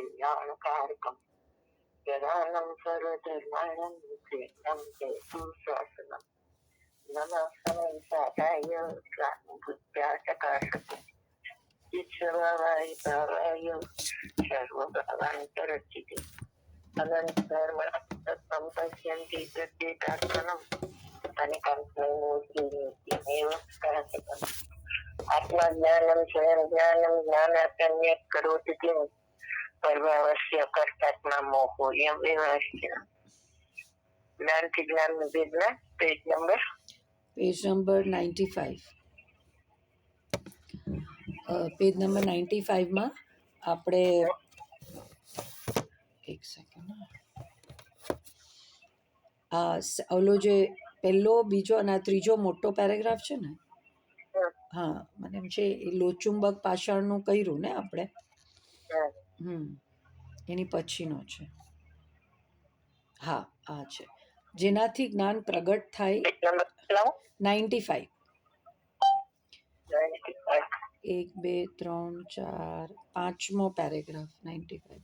कल्याणकारकं जनानं सर्वधर्माणां विषयं सुशासनं नमः समन्ताय बुद्ध्याचकाशकम् ईश्वराय भावाय सर्वभावान्तरचिते अनन्तधर्मं पश्यन्ति प्रत्येकात्मनम् अनेकात्मैव सहस्रम् आत्मज्ञानं स्वयं ज्ञानं ज्ञानात् करोति किं परभावस्य कर्तात्मा मोहोऽयं विनाश्य ज्ञानથી જ્ઞાનનું વિજ્ઞાન પેજ નંબર 95. પેજ નંબર 95માં આપણે એક સેકન્ડ ઓલો જે પહેલો બીજો અને આ ત્રીજો મોટો પેરેગ્રાફ છે ને, હા મને એમ છે એ લોચુંબક પાષાણનું કર્યું ને આપણે, એની પછીનો છે. હા આ છે, જેનાથી જ્ઞાન પ્રગટ થાય. 95. 1 2 3 4 5મો પેરેગ્રાફ 95.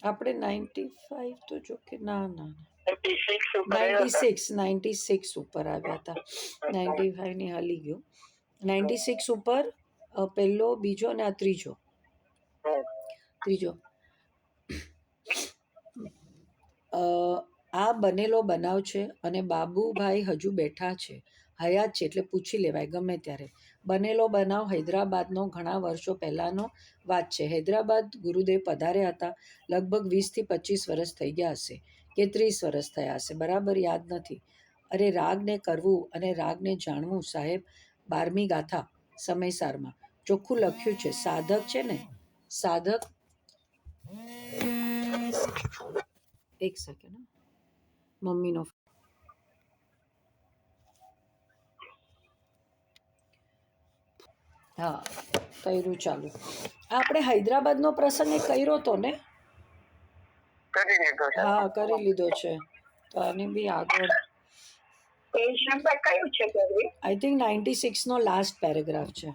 આપણે 95 તો જો કે ના 96 ઉપર આવ્યા હતા. 95 ની હાલી ગયો. 96 ઉપર પહેલો બીજો અને આ ત્રીજો આ બનેલો બનાવ છે અને બાબુભાઈ હજુ બેઠા છે, હયાત છે એટલે પૂછી લેવાય ગમે ત્યારે. બનેલો બનાવ હૈદરાબાદનો ઘણા વર્ષો પહેલાનો વાત છે. હૈદરાબાદ ગુરુદેવ પધાર્યા હતા. લગભગ 20 થી 25 વર્ષ થઈ ગયા હશે કે 30 વર્ષ થયા હશે, બરાબર યાદ નથી. અરે રાગને કરવું અને રાગને જાણવું સાહેબ, 12મી ગાથા સમયસારમાં ચોખ્ખું લખ્યું છે. સાધક છે ને, સાધક એક સેકન્ડ, મમ્મીનો હા કર્યું ચાલુ. આપણે હૈદરાબાદનો પ્રસંગ એ કર્યો હતો ને? હા કરી લીધો છે. તો આની બી આગળ આઈ થિંક 96 નો લાસ્ટ પેરેગ્રાફ છે.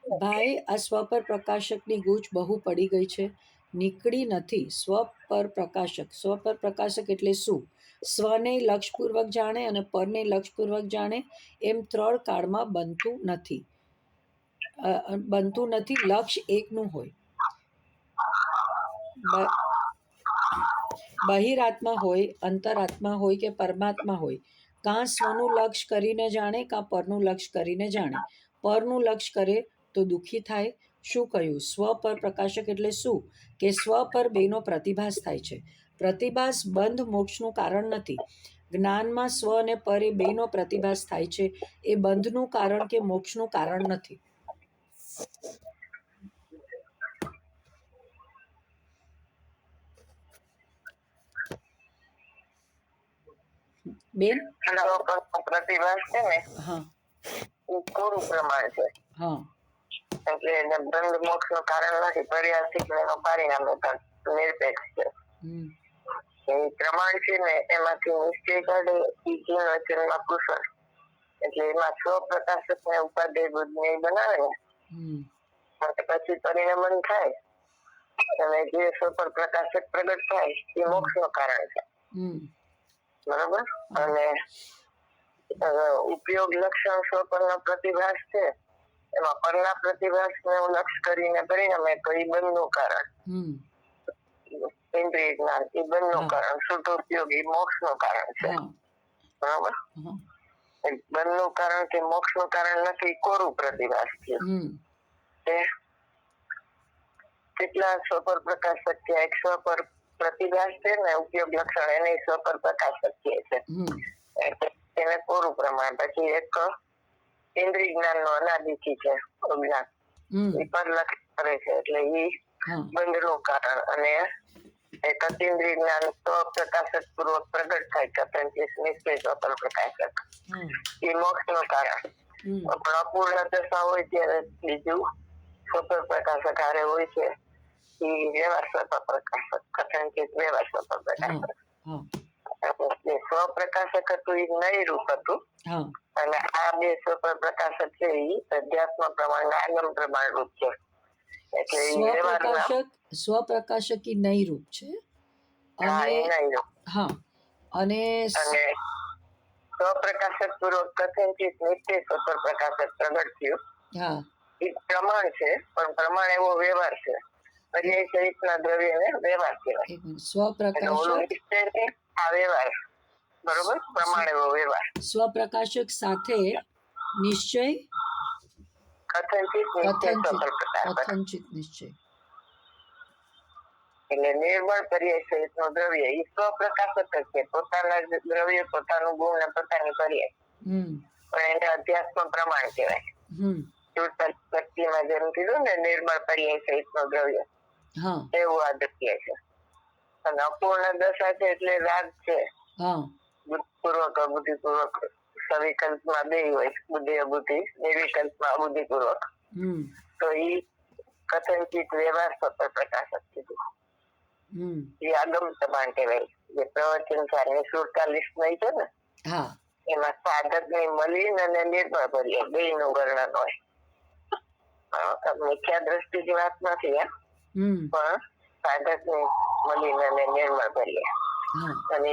ભાઈ આ સ્વ પર પ્રકાશકની ગૂંચ બહુ પડી ગઈ છે, નીકળી નથી. સ્વ પર પ્રકાશક, સ્વ પર પ્રકાશક એટલે શું? સ્વને લક્ષપૂર્વક જાણે અને પરને લક્ષપૂર્વક જાણે એમ ત્રણ કાળમાં બનતું નથી. લક્ષ એકનું હોય, બહિરાત્મા હોય, અંતરાત્મા હોય કે પરમાત્મા હોય, કાં સ્વનું લક્ષ કરીને જાણે કાં પરનું લક્ષ કરીને જાણે. પરનું લક્ષ કરે તો દુઃખી થાય. શું કહ્યું? સ્વ પર પ્રકાશક એટલે શું? કે સ્વ પર બેનો પ્રતિભાસ થાય છે. પ્રતિભાસ બંધ મોક્ષનું કારણ નથી. જ્ઞાનમાં સ્વ અને પર એ બેનો પ્રતિભાસ થાય છે, એ બંધનું કારણ કે મોક્ષનું કારણ નથી. બેન પ્રતિભાસ છે ને, હા એ કોરું પ્રમાણ છે. હા એટલે એને બંધ મોક્ષ નું કારણ નથી. પર્યાર્થિક એનો પરિણામ નિરપેક્ષ છે. એ પ્રમાણ છે ને એમાંથી નિશ્ચય કાઢે જીવન વચનમાં કુશળ, એટલે એમાં સ્વપ્રકાશક ને ઉપાધ્યાય બુદ્ધિ બનાવે ને પછી પરિણમન થાય અને જે સ્વપર પ્રકાશક પ્રગટ થાય એ મોક્ષ નું કારણ છે. બરોબર. અને ઉપયોગ લક્ષણ સ્વપર નો પ્રતિભાસ છે, એમાં પરના પ્રતિભાસ ને લક્ષ કરીને પરિણમે તો એ બંધ નું કારણ, ઇન્દ્રિય જ્ઞાન એ બંધ નું કારણ, શુદ્ધ ઉપયોગ એ મોક્ષ નું કારણ છે. બરોબર. બંધ નું કારણ કે મોક્ષ નું કારણ નથી, કોરું પ્રતિભાસ છે. કેટલા સ્વપર પ્રકાશક છે? એક સ્વપર પ્રતિભાસ છે ને ઉપયોગ લક્ષણ, એને સ્વપર પ્રકાશક કહે છે, એને કોરું પ્રમાણ. પછી એક ઇન્દ્રિય જ્ઞાન નો અનાદિથી છે અજ્ઞાન, એ પર લક્ષ કરે છે એટલે એ બંધ નું કારણ. અને એક અતિન્દ્રિય જ્ઞાન સ્વપ્રકાશક પૂર્વક પ્રગટ થાય છે, નિશ્ચય સ્વપર પ્રકાશક, એ મોક્ષ નું કારણ. પણ અપૂર્ણ દશા હોય ત્યારે બીજું સ્વપર પ્રકાશક હારે હોય છે, એ વ્યવહાર સ્વપર પ્રકાશક, કથનચિત વ્યવહાર સ્વપર પ્રકાશક. સ્વપ્રકાશક હતું એ નય રૂપ હતું, અને આ બે સ્વપર પ્રકાશક છે એ અધ્યાત્મ પ્રમાણના આગમ પ્રમાણ રૂપ છે. એટલે ઈ વ્યવહારમાં સ્વપ્રકાશકી નૈરૂપ છે. અને હા અને સ્વપ્રકાશક પૂર્વક કથનચિત નિશ્ચય સ્વપર પ્રકાશક પ્રગટ થયું. હા એ પ્રમાણ છે, પણ પ્રમાણ એવો વ્યવહાર છે. પર્યાય સહિતના દ્રવ્યને વ્યવહાર કહેવાય. સ્વપ્રકાશક આ વ્યવહાર બરોબર, પ્રમાણ એવો વ્યવહાર. સ્વપ્રકાશક સાથે નિશ્ચય કથનચિત નિશ્ચય એટલે નિર્બળ પર્યાય સહિત નું દ્રવ્ય એ સ્વપ્રકાશક જ છે. પોતાના દ્રવ્ય, પોતાનું ગુણ ને પોતાની પર્યાય, પણ એને અધ્યાત્મ પ્રમાણ કહેવાય. શક્તિમાં જેમ કીધું ને નિર્બળ પર્યાય સહિત નું દ્રવ્ય, એવું આ દ્રવ્ય છે. અને અપૂર્ણ દશા છે એટલે રાગ છે. બુદ્ધિપૂર્વક અબુદ્ધિપૂર્વક સવિકલ્પમાં બે હોય, બુદ્ધિ અબુદ્ધિ, નિર્વિકલ્પમાં અબુદ્ધિપૂર્વક. તો ઈ કથનચિત વ્યવહાર સ્વપર પ્રકાશક કીધું. એ આગમ પ્રમાણ કહેવાય. જે પ્રવચન સારની 47 નહીં છે ને, એમાં સાધક ની મલિન અને નિર્બળ પર્યાય બે નું વર્ણન હોય. મિથ્યા દ્રષ્ટિની વાત નથી, પણ સાધક ની મલિન અને નિર્મળ પર્યાય. અને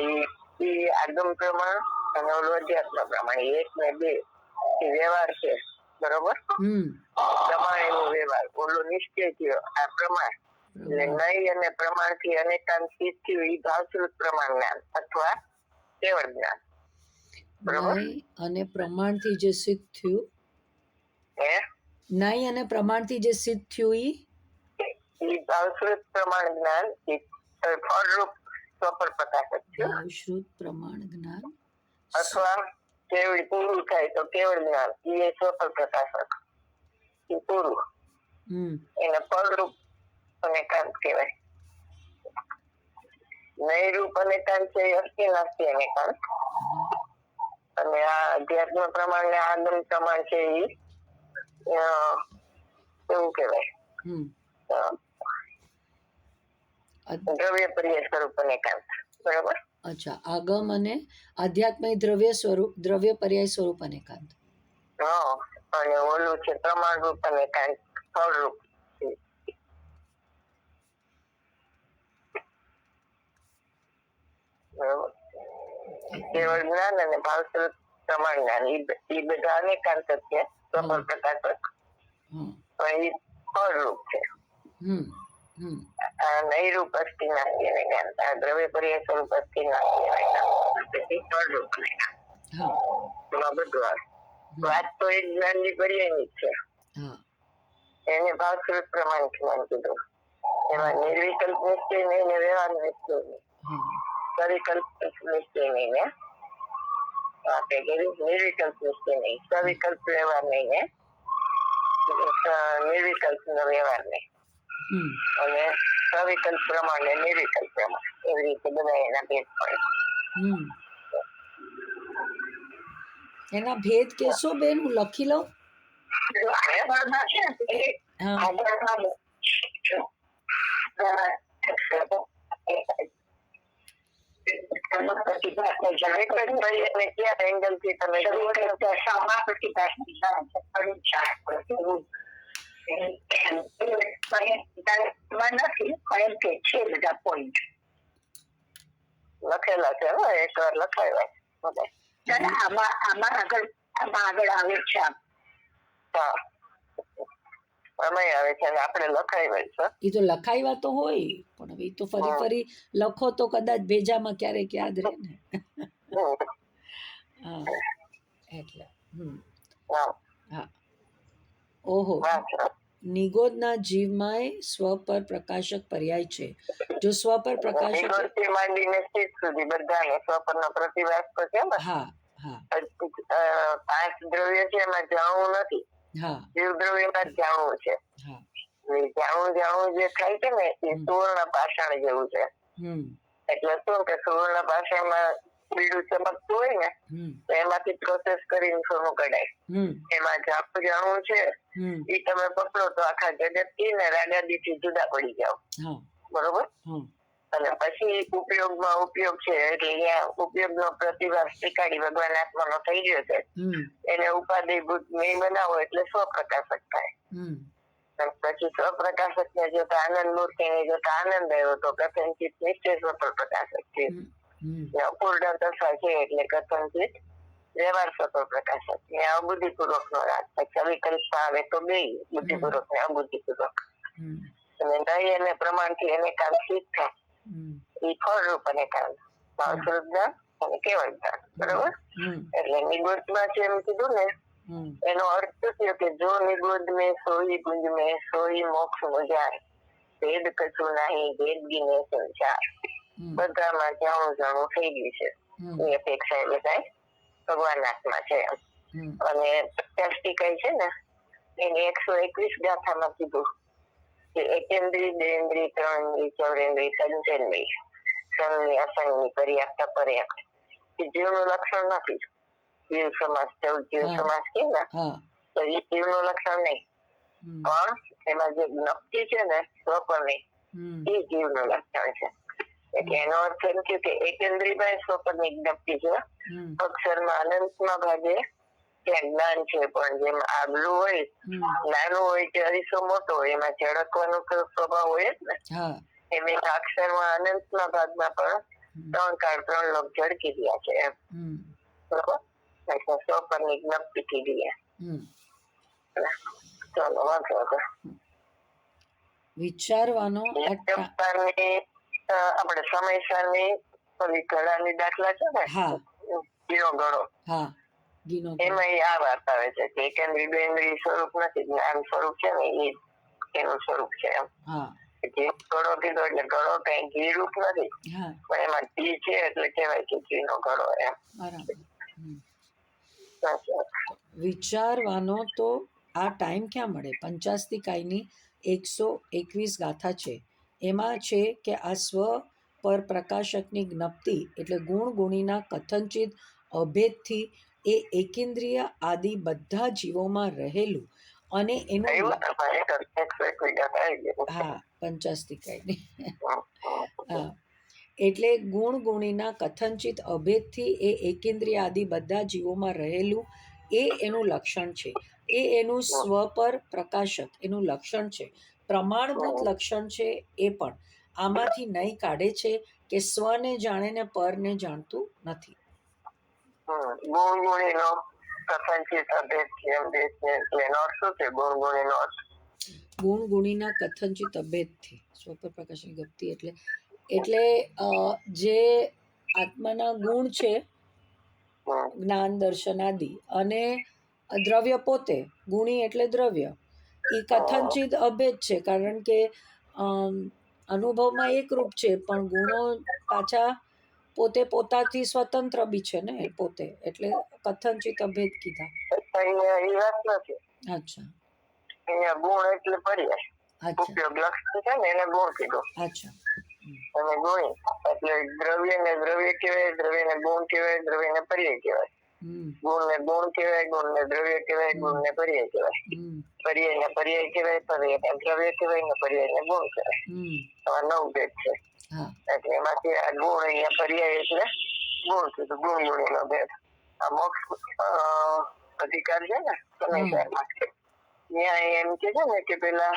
એ આગમ પ્રમાણ અને અધ્યાત્મ પ્રમાણ એક ને બે વ્યવહાર છે. બરોબર, પ્રમાણ એવો વ્યવહાર. ઓલો નિશ્ચય થયો, આ પ્રમાણ. એટલે નય અને પ્રમાણ થી અનેકાંત સિદ્ધ થયું એ ભાવશ્રુત પ્રમાણ જ્ઞાન અથવા કેવળ જ્ઞાન. બરોબર, અને પ્રમાણ થી જે સિદ્ધ થયું, નય અને પ્રમાણ થી જે સિદ્ધ થયું એ ભાવશ્રુત પ્રમાણ જ્ઞાન ફળરૂપ સ્વપર પ્રકાશક છે. ભાવશ્રુત પ્રમાણ જ્ઞાન અથવા કેવળ પૂરું થાય તો કેવળ જ્ઞાન એ સ્વપર પ્રકાશક. એ પૂરું, એને ફળરૂપ અનેકાંત કહેવાય. નયરૂપ અનેકાંત છે એ અસ્થિ નાસ્તિ અનેકાંત. અને આ અધ્યાત્મ પ્રમાણ ને આગમ પ્રમાણ છે એ એવું કહેવાય દ્રવ્ય પર્યાય સ્વરૂપ અનેકાંત. બરાબર. અચ્છા, આગમ અને આધ્યાત્મ દ્રવ્ય પર્યાય સ્વરૂપ અનેકાંત. અને ઓલું છે પ્રમાણ રૂપ અનેકાંત, ફળ રૂપ. બરાબર. કેવળ જ્ઞાન અને ભાવશ્રુત પ્રમાણ જ્ઞાન એ બધા અનેકાંત જ છે. સ્વપર પ્રકાશક પણ એ ફળ રૂપ છે. નૈરૂપ અસ્થિ નાસ્તિ અનેકાંત. આ દ્રવ્ય પર્યાય સ્વરૂપ અસ્થિ નાસ્તિ અનેકાંત. ફળ રૂપ અનેકાંત. બધું આવે. વાત તો એક જ્ઞાનની પર્યાયની જ છે. એને ભાવશ્રુત પ્રમાણ જ્ઞાન કીધું. એમાં નિર્વિકલ્પ નિશ્ચય નહીં ને વ્યવહાર નિશ્ચય નહીં, સવિકલ્પ નિશ્ચય નહીં ને નિર્વિકલ્પ નિશ્ચય નહીં, સવિકલ્પ વ્યવહાર નહીં ને નિર્વિકલ્પ નો વ્યવહાર નહીં, અને સવિકલ્પ પ્રમાણ ને નિર્વિકલ્પ પ્રમાણ, એવી રીતે બધા એના ભેદ પડે. એના ભેદ કેશો બેન? હું લખી લઉં. લખેલા છે, એક વાર લખાવ્યા. આમાં આગળ આવે છે. આવે છે ને આપણે લખાવ્યા છે. એ તો લખાવ્યા તો હોય, પણ હવે તો ફરી લખો તો કદાચ ભેજામાં ક્યારેક યાદ રહે ને. એટલે ઓહો, નિગોદના જીવમાં સ્વપર પ્રકાશક પર્યાય છે. જો સ્વપર પ્રકાશક માંડીને સ્થિત સુધી બધાને સ્વપરનો પ્રતિભાસ તો છે ને. 5 દ્રવ્ય છે એમાં જાણવું નથી. જીવ દ્રવ્યમાં જાણવું છે. જાણવું જે થાય છે ને એ સુવર્ણ પાષાણ જેવું છે. એટલે શું કે સુવર્ણ પાષાણમાં બીડું ચમકતું હોય ને, તો એમાંથી પ્રોસેસ કરીને સોનું કઢાય. એમાં જાણવું છે એ તમે પકડો તો આખા જગત થી ને રાગાદી થી જુદા પડી જાઓ. બરોબર. અને પછી ઉપયોગ છે એટલે અહીંયા ઉપયોગનો પ્રતિભાસ સ્વીકારી ભગવાન આત્માનો થઈ ગયો છે એને ઉપાધિભૂત નહીં બનાવો એટલે સ્વપ્રકાશક થાય. પછી સ્વપ્રકાશક ને જોતા આનંદ મૂર્તિ ને જોતા આનંદ આવ્યો તો કથનચિત નિશ્ચય સ્વપ્રકાશક છે. અપૂર્ણ દશા છે એટલે કથનચિત વ્યવહાર સ્વપ્રકાશક ને અબુદ્ધિપૂર્વક નો રાગ પછી અવિકલ્પમાં આવે તો બે બુદ્ધિપૂર્વક ને અબુદ્ધિપૂર્વક અને નહીં અને પ્રમાણથી એને કામ શીખતા એ ફળરૂપ અને કામ શ્રદ્ધા અને કેવળ જ્ઞાન બરોબર. એટલે નિગોદમાં છે એમ કીધું ને એનો અર્થ થયો કે જો નિગોદ મેં સોઈ ગુંજ મેં સોઈ મોક્ષ મુજાય ભેદ કશું નહીં ભેદ ગીને સંસાર બધામાં જાણું જાણું થઈ ગયું છે એ અપેક્ષા એ બધા ભગવાન આત્મા છે. અને 50 ટીકા છે ને એની 121 ગાથામાં કીધું કે એકેન્દ્રી દેન્દ્રી ત્રણેન્દ્રી ચૌરેન્દ્રી પંચેન્દ્રી સંની અસંગની પર્યાપ્ત પર્યાપ્ત એ જીવનું લક્ષણ નથી. જીવ સમાસ જીવ સમાસ કે ને તો એ જીવનું લક્ષણ નહીં પણ એમાં જે જ્ઞપ્તિ છે ને સ્વપરની એ જીવનું લક્ષણ છે. એટલે એનો અર્થ એમ થયો કે એકેન્દ્રીમાં સ્વપરની જ્ઞપ્તિ છે અક્ષરમાં અનંતમાં ભાગે ત્યાં જ્ઞાન છે પણ જેમ આગલું હોય નાનું હોય કે અરીસો મોટો હોય એમાં ઝળકવાનો સ્વભાવ હોય જ ને એમ અક્ષરમાં અનંતના ભાગમાં પણ 3 કાળ 3 લોક ઝળકી રહ્યા છે એમ બરોબર. સ્વપરની જ્ઞપ્તિ કીધી ચાલો વાંચો વિચારવાનો આપણે સમયસરની ઘડાની દાખલા છે ને ગીનો ઘડો એમાં આ વાત આવે છે કે એકેન્દ્રી બેન્દ્રી સ્વરૂપ નથી જ્ઞાન સ્વરૂપ છે ને એ એનું સ્વરૂપ છે એમ. ઘી ઘડો કીધો એટલે ઘડો કઈ ઘી રૂપ નથી પણ એમાં ઘી છે એટલે કહેવાય કે ઘીનો ઘડો એમ. વિચારવાનો તો આ ટાઈમ ક્યાં મળે. 50 ટીકાની 121 ગાથા છે એમાં છે કે આ સ્વ પર પ્રકાશકની જ્ઞપ્તિ એટલે ગુણ ગુણીના કથનચિત અભેદથી એ એકેન્દ્રિય આદિ બધા જીવોમાં રહેલું અને એનું 50 ટીકાની એટલે ગુણ ગુણીના કથનચિત અભેદથી એ એકેન્દ્રિય આદિ બધા જીવોમાં રહેલું એ એનું લક્ષણ છે. એ એનું સ્વ પર પ્રકાશક એનું લક્ષણ છે. પ્રમાણભૂત લક્ષણ છે એ પણ આમાંથી નહીં કાઢે છે કે સ્વને જાણે ને પરને જાણતું નથી. ગુણ ગુણીના કથનચિત અભેદથી સ્વ પર પ્રકાશની ગતિ એટલે જે આત્માના ગુણ છે જ્ઞાન દર્શન આદિ અને દ્રવ્ય પોતે ગુણી એટલે દ્રવ્ય એ કથનચિત અભેદ છે કારણ કે અનુભવમાં એકરૂપ છે પણ ગુણો પાછા પોતે પોતાથી સ્વતંત્ર બી છે ને પોતે એટલે કથનચિત અભેદ કીધા. અચ્છા અહીંયા ગુણ એટલે પર્યાય ઉપયોગ લક્ષણ છે ને એને ગુણ કીધો. અચ્છા અને ગુણી એટલે દ્રવ્ય ને દ્રવ્ય કહેવાય દ્રવ્ય ને ગુણ કહેવાય દ્રવ્ય ને પર્યાય કહેવાય ગુણ ને ગુણ કહેવાય ગુણ ને દ્રવ્ય કહેવાય ગુણ ને પર્યાય કહેવાય પર્યાય ને પર્યાય કહેવાય પર્યાય ને દ્રવ્ય કહેવાય ને પર્યાય ને ગુણ કહેવાય. આ 9 ભેદ છે એટલે એમાંથી આ ગુણ અહીંયા પર્યાય એટલે ગુણ કીધું ગુણ ગુણી નો ભેદ. આ મોક્ષ અધિકાર છે ને સમયસરમાં ત્યાં એમ કે છે ને કે પેલા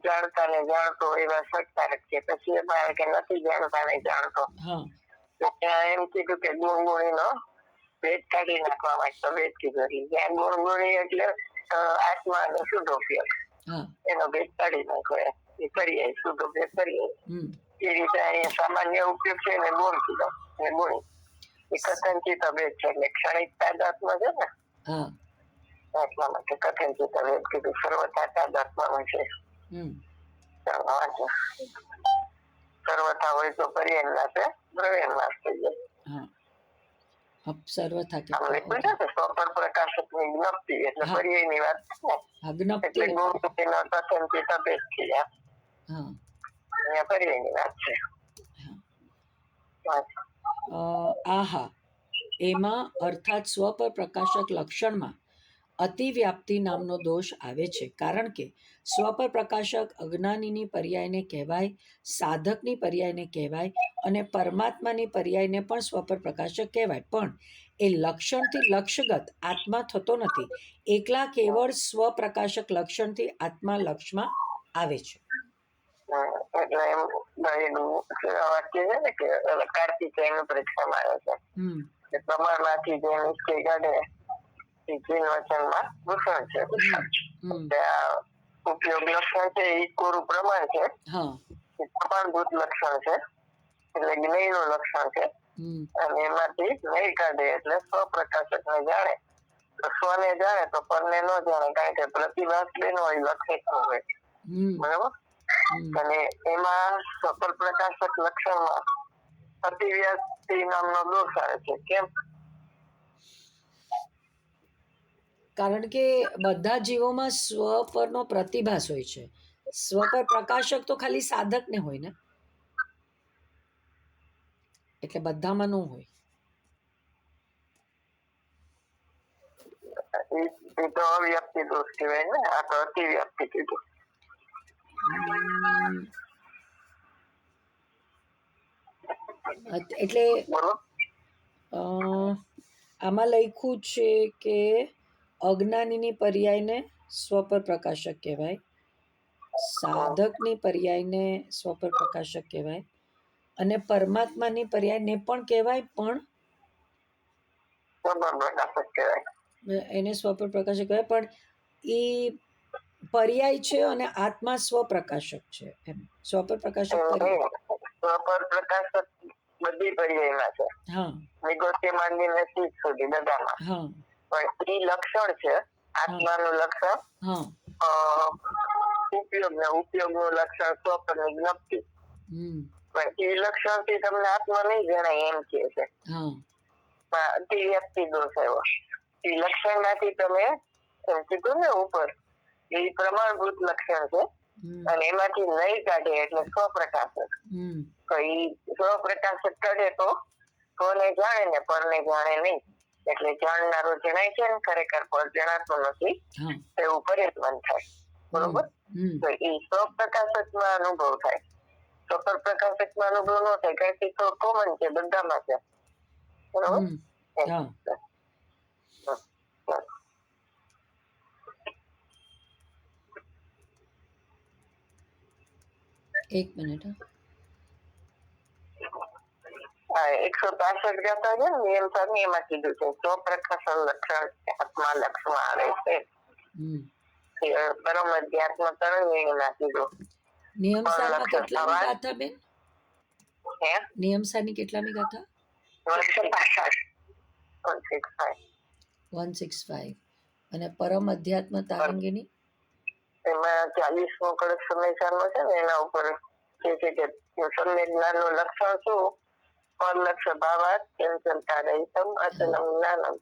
જાણતા ને જાણતો એવા સત્કારક છે પછી એમાં આવે કે નથી જાણતા ને જાણતો તો ત્યાં એમ કીધું કે ગુણ ગુણી નો ભેદ કાઢી નાખવા માટે ભેદ કીધું એટલે જ્યાં ગુણ ગુણી એટલે આત્મા નો શુદ્ધ ઉપયોગ એનો ભેદ કાઢી નાખો એ કરીએ શુદ્ધ ઉપયોગ કરીએ એ રીતે અહીંયા સામાન્ય ઉપયોગ છે ને ગુણ કીધો અને ગુણી એ કથનચિત ભેદ છે એટલે ક્ષણિક તાદાત્મા છે ને આત્મા માટે કથનચિત ભેદ કીધું સર્વથા તાદાત્મામાં છે. સર્વથા હોય તો પર્યાય નાશે દ્રવ્ય નાશ થઈ જાય. સર્વથા સ્વપર પ્રકાશક ની જ્ઞપ્તિ એટલે પર્યાય ની વાત એટલે ગુણ કથનચિત ભેદ છે અહીંયા પર્યાય ની વાત છે. આહા એમાં અર્થાત સ્વ પર પ્રકાશક લક્ષણમાં અતિવ્યાપ્તિ નામનો દોષ આવે છે, કારણ કે સ્વ પર પ્રકાશક અજ્ઞાનીની પર્યાયને કહેવાય, સાધકની પર્યાયને કહેવાય અને પરમાત્માની પર્યાયને પણ સ્વ પર પ્રકાશક કહેવાય, પણ એ લક્ષણથી લક્ષગત આત્મા થતો નથી. એકલા કેવળ સ્વ પ્રકાશક લક્ષણથી આત્મા લક્ષમાં આવે છે. એટલે એમ વાક્ય છે ને કે કાર્તિકેયની પરીક્ષામાં આવે છે પ્રમાણમાંથી જે નિશ્ચય કાઢે એ ચીન વચનમાં ભૂષણ છે. આ ઉપયોગ લક્ષણ છે એ કોરું પ્રમાણ છે, પ્રમાણભૂત લક્ષણ છે એટલે જ્ઞેયનું લક્ષણ છે, અને એમાંથી નહીં કાઢે એટલે સ્વપ્રકાશક ને જાણે. તો સ્વને જાણે તો પરને ન જાણે, કારણ કે પ્રતિભાસ બેનો હોય લક્ષિત નો હોય. બરાબર. અને એમાં સફળ પ્રકાશક લક્ષણમાં અતિવ્યાપ્તિ નામનો દોષ આવે છે. કેમ? કારણ કે બધા જીવોમાં સ્વ પરનો પ્રતિભાસ હોય છે. સ્વ પર પ્રકાશક તો ખાલી સાધકને હોય ને, એટલે બધામાં ન હોય. એ તો અવ્યાપ્તિ દોષ કહેવાય ને, આ તો અતિવ્યાપ્તિ કીધું. એટલે આમાં લખ્યું છે કે અજ્ઞાનીની પર્યાયને સ્વ પર પ્રકાશક કહેવાય, સાધકની પર્યાયને સ્વ પર પ્રકાશક કહેવાય અને પરમાત્માની પર્યાયને પણ કહેવાય, પણ એને સ્વ પર પ્રકાશક કહેવાય, પણ એ પર્યાય છે અને આત્મા સ્વપ્રકાશક છે. એમ સ્વ પર પ્રકાશક બધી પર્યાયમાં છે. વિગોથી માંડીને ચીજ સુધી બધામાં. પણ એ લક્ષણ છે આત્માનું લક્ષણ, ઉપયોગનું લક્ષણ સ્વપરની જ્ઞપ્તિ. પણ એ લક્ષણ થી તમને આત્મા નહીં જણાય એમ કે છે. અતિવ્યાપ્તિ દોષ આવ્યો. એ લક્ષણ માંથી તમે એમ કીધું ને ઉપર, એ પ્રમાણભૂત લક્ષણ છે અને એમાંથી નહીં કાઢે એટલે સ્વપ્રકાશક. તો એ સ્વપ્રકાશક કાઢે તો સ્વને જાણે ને પરને જાણે નહીં, એટલે જાણનારો જણાય છે ને ખરેખર પર જણાતો નથી એવું પરિવર્તન થાય. બરોબર. તો એ સ્વપ્રકાશક માં અનુભવ થાય. સ્વપર પ્રકાશક માં અનુભવ ન થાય, કારણ કે તો કોમન છે બધામાં છે. બરોબર. એક મિનિટ. 165 ગાથા છે ને નિયમ સારની, એમાં કીધું છે સ્વપ્રકાશન લક્ષણ આત્મા લક્ષમાં આવે છે. પરમ અધ્યાત્મ તરંગીણીમાં કીધું. નિયમ સારમાં કેટલામી ગાથા બેન? નિયમ સારની કેટલામી ગાથા? 165. અને પરમ અધ્યાત્મ તારંગીણી એમાં 40મો કડક સમયસારનો છે ને, એના ઉપર કે છે કે સંવેદનાનું લક્ષણ શું? પરલક્ષ ભાવાત ચંચલતા રહિતમ અચલમ જ્ઞાનમ.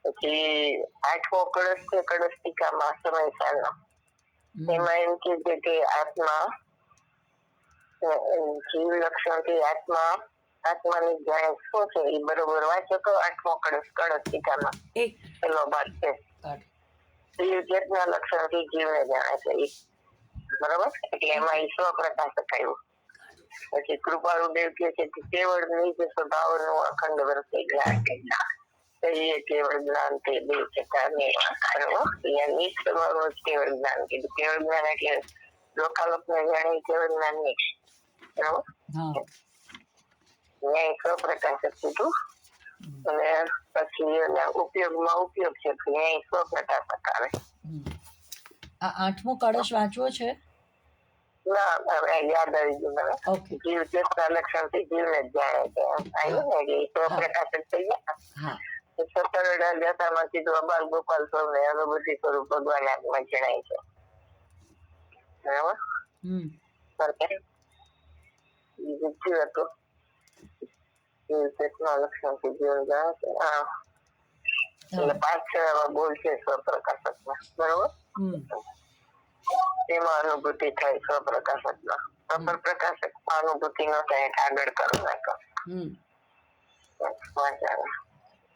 પછી 8મો કળશ છે કળશ ટીકામાં સમયસારનો, એમાં એમ કે છે કે આત્મા જીવ લક્ષણ થી આત્માની જાણે શું છે એ બરોબર વાંચો તો 8મો કળશ ટીકામાં પેલો ભાગ છે. જીવ ચેતના લક્ષણ થી જીવને જાણે છે એ બરોબર. એટલે એમાં એ સ્વપ્રકાશક આવ્યું. પછી કૃપાળુ દેવ કે છે કે કેવળ નિજ સ્વભાવ નું અખંડ વર્તે જ્ઞાન, કેવળ જ્ઞાન તે બે ચકાર નિજ સ્વભાવ નું કેવળ જ્ઞાન કીધું. કેવળ જ્ઞાન એટલે લોકાલોક ને જાણે કેવળ જ્ઞાન નહીં. બરોબર. ન્યાય સ્વપ્રકાશક કીધું. અને પછી એના ઉપયોગમાં ઉપયોગ છે, ન્યાય સ્વપ્રકાશક આવે. આ 8મો કળશ વાંચવો છે? ના, હવે યાદ આવી ગયું મને. જીવ ચેતના લક્ષણ થી જીવને જ જાણે છે આવ્યું ને, એટલે સ્વપ્રકાશક થઈ ગયા. 17 ગાથામાં કીધું અબાલ ગોપાલ સૌને અનુભૂતિ સ્વરૂપ ભગવાન આત્મા જણાય છે. બરાબર. બીજું શું હતું? જીવ ચેતના લક્ષણ થી જીવન જાણે છે. એટલે 5 બોલ છે સ્વપ્રકાશકમાં. બરોબર. એમાં અનુભૂતિ થાય સ્વપ્રકાશકમાં. સ્વપર પ્રકાશકમાં અનુભૂતિ ન થાય, આગળ કરો નાખો.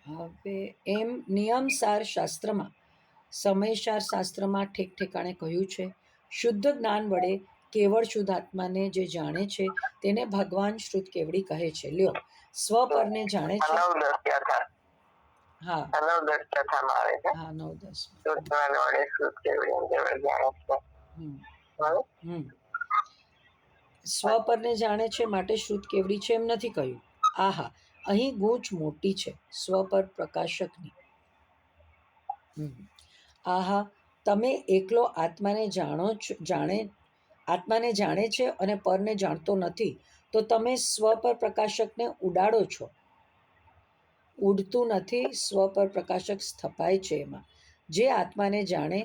હવે એમ નિયમસાર શાસ્ત્રમાં સમયસાર શાસ્ત્રમાં ઠેક ઠેકાણે કહ્યું છે, શુદ્ધ જ્ઞાન વડે કેવળ શુદ્ધ આત્માને જે જાણે છે તેને ભગવાન શ્રુત કેવડી કહે છે. લ્યો, સ્વ પરને જાણે છે. અનવદસ્ય થા હા અનવદસ્ય થામાં આવે છે. હા 9-10. શુદ્ધવાન વડે શુદ્ધ કેવડી કેવળ જાણે છે. બરાબર? સ્વ પરને જાણે છે માટે શ્રુત કેવડી છે એમ નથી કહ્યું. આહા, અહીં ગૂંચ મોટી છે સ્વ પર પ્રકાશકની. આહા, તમે એકલો આત્માને આત્માને જાણે છે અને પરને જાણતો નથી, તો તમે સ્વ પર પ્રકાશકને ઉડાડો છો. ઉડતું નથી, સ્વ પર પ્રકાશક સ્થપાય છે. એમાં જે આત્માને જાણે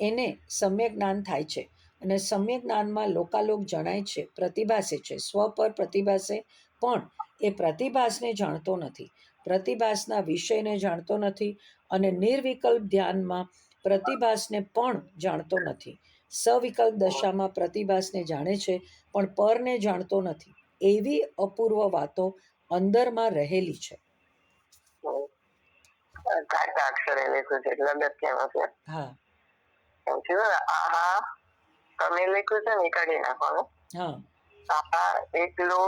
એને સમ્યક જ્ઞાન થાય છે, અને સમ્યક જ્ઞાનમાં લોકાલોક જણાય છે, પ્રતિભાસે છે. સ્વ પર પ્રતિભાસે પણ એ પ્રતિભાસને જાણતો નથી, પ્રતિભાસના વિષયને જાણતો નથી, અને નિર્વિકલ્પ ધ્યાનમાં પ્રતિભાસને પણ જાણતો નથી. સવિકલ્પ દશામાં પ્રતિભાસને જાણે છે પણ પરને જાણતો નથી. એવી અપૂર્વ વાતો અંદરમાં રહેલી છે. કાચા અક્ષરે લખ્યું છે એટલે અગત્યનું છે. હા એમ છે ને, આહા તમે લખ્યું છે ને એ કાઢી નાખવાનું. હા આહા એકલો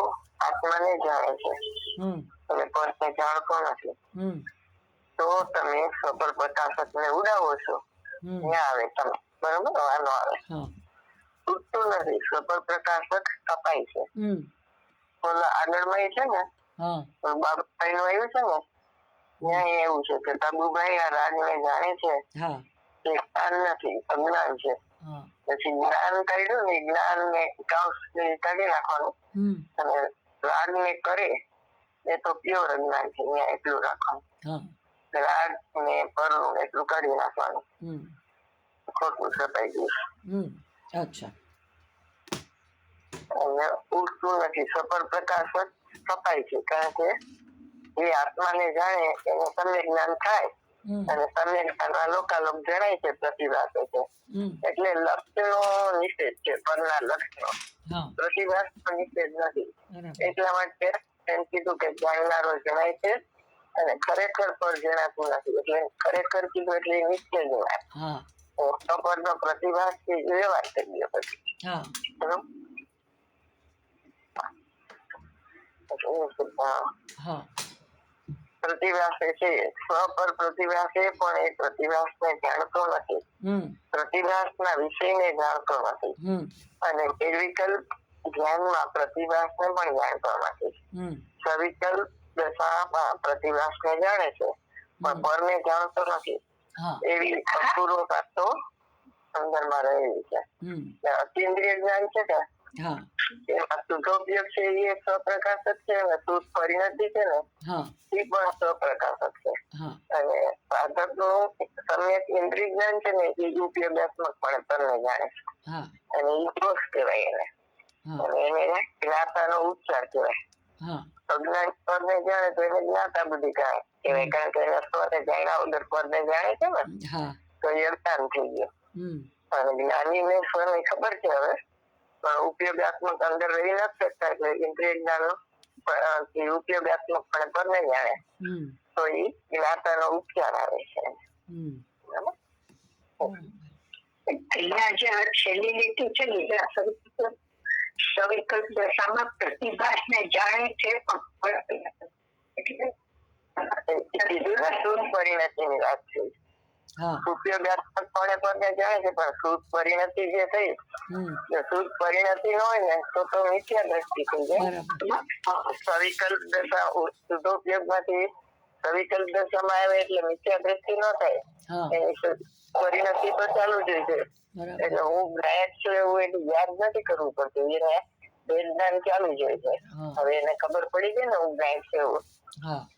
આત્માને જાણે છે હમ અને પરને જાણતો નથી, હમ તો તમે સફળ પ્રકાશક ને ઉડાવો છો. હમ ત્યાં આવે તમે, બરોબર, વાનો આવે. હા તૂટતું નથી, સફળ પ્રકાશક કપાય છે. હમ ઓલા આગળમાં એ છે ને હા બાબુભાઈ નું આવ્યું છે ને, ત્યાં એવું છે કે બાબુભાઈ આ રાજને જાણે છે હા કે જ્ઞાન નથી, અજ્ઞાન છે. હા પછી જ્ઞાન કાઢ્યું ને, જ્ઞાન ને કાઢી નાખવાનું હમ અને રાગ ને કરે એ તો પ્યોર અજ્ઞાન છે, ત્યાં એટલું રાખવાનું. હા રાગ ને પરનું એટલું કાઢી નાખવાનું, હમ ખોટું સપાઈ ગયું. અચ્છા અને ઉઠતું નથી, સફળ પ્રકાશક કપાય છે, કારણ કે જે આત્માને જાણે એને સમ્યક જ્ઞાન થાય અને સમ્યક જ્ઞાનમાં લોકાલોક જણાય છે, પ્રતિભાસ છે. એટલે લક્ષ્યનો નિષેધ છે, પરના લક્ષ્યનો. પ્રતિભાસ નો નિષેધ નથી. એટલા માટે એમ કીધું કે જાણનારો જણાય છે અને ખરેખર પર જણાતું નથી. એટલે ખરેખર કીધું એટલે નિશ્ચય જણાય. સફળ નો પ્રતિભાસ વ્યવહાર થઈ ગયો પછી. બરોબર? પ્રતિભાસ છે, સ્વ પર પ્રતિભાસ છે, પણ એ પ્રતિભાસ ને જાણતો નથી, પ્રતિભાસ ના વિષય ને જાણતો નથી, અને નિર્વિકલ્પ ધ્યાનમાં પ્રતિભાસ ને પણ જાણતો નથી. સવિકલ્પ દશામાં પ્રતિભાસ ને જાણે છે પણ પરને જાણતો નથી. એવી અપૂર્વતા તો અંદરમાં રહેલી છે. અતિન્દ્રિય જ્ઞાન છે કે એમાં શુદ્ધોપયોગ છે એ સ્વપ્રકાશક છે, અને શુદ્ધ પરિણતિ છે ને એ પણ સ્વપ્રકાશક છે. અને સાધક નું સમ્યક ઇન્દ્રિય જ્ઞાન છે ને એ ઉપયોગાત્મક પણ તને જાણે છે, અને એ દોષ કહેવાય એને, અને એને જ્ઞાતાનો ઉચ્ચાર કહેવાય. અજ્ઞાન પરને જાણે તો એને જ્ઞાતા બુદ્ધિ કહેવાય, કારણ કે એને સ્વને જાણ્યા વગર પરને જાણે છે ને, તો એ અજ્ઞાન થઈ ગયો. અને જ્ઞાની ને સ્વને ખબર છે હવે, પણ ઉપયોગાત્મક અંદર રહી નથી શકતા, એટલે ઇન્દ્રિય જ્ઞાન ઉપયોગાત્મક પણ પરને જાણે તો એ જ્ઞાતાનો ઉપચાર આવે છે. અહીંયા જે છેલ્લી લીટી છે ને, સવિકલ્પ દશામાં પ્રતિભાસ ને જાણે છે શુદ્ધ પરિણતિની વાત છે. ઉપયોગાત્મક પણે જાણે છે, પણ શુદ્ધ પરિણતિ જે થઈ, શુદ્ધ પરિણતિ ન હોય ને તો મિથ્યા દ્રષ્ટિ થઈ જાય. સવિકલ્પ દશા શુદ્ધોપયોગ માંથી સવિકલ્પ દશામાં આવે એટલે મિથ્યા દ્રષ્ટિ ન થાય, પરિણતિ તો ચાલુ જ છે. એટલે હું ગ્રાહક છું એવું એટલું યાદ નથી કરવું પડતું, એને વેદનાન ચાલુ જ હોય છે. હવે એને ખબર પડી ગઈ ને હું ગ્રાહક છું એવું,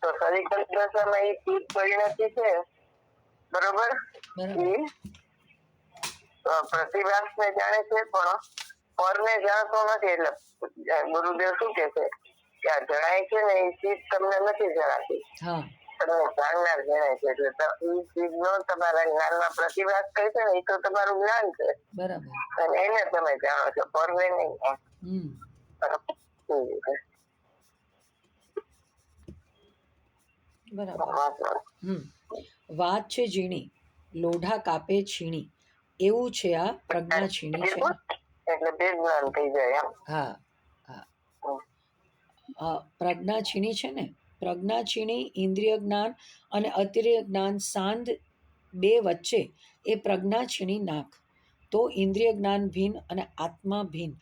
તો સવિકલ્પ દશામાં એ શુદ્ધ પરિણતિ છે, બરોબર, એ પ્રતિભાસ ને જાણે છે પણ પરને જાણતો નથી. એટલે ગુરુદેવ શું કે છે કે આ જણાય છે ને એ ચીજ તમને નથી જણાતી, તમને જાણનાર જણાય છે. એટલે એ ચીજ નો તમારા જ્ઞાનમાં પ્રતિભાસ કહે છે ને, એ તો તમારું જ્ઞાન છે, અને એને તમે જાણો છો, પરને નહીં. બરાબર. વાત છે ઝીણી, લોઢા કાપે છીણી, એવું છે આ પ્રજ્ઞા છીણી છે ને. એટલે બે જ્ઞાન થઈ જાય એમ. હા હા, પ્રજ્ઞા છીણી છે ને. પ્રજ્ઞા છીણી, ઇન્દ્રિય જ્ઞાન અને અતિરિય જ્ઞાન સાંધ બે વચ્ચે એ પ્રજ્ઞા છીણી નાખ, તો ઇન્દ્રિય જ્ઞાન ભિન્ન અને આત્મા ભિન્ન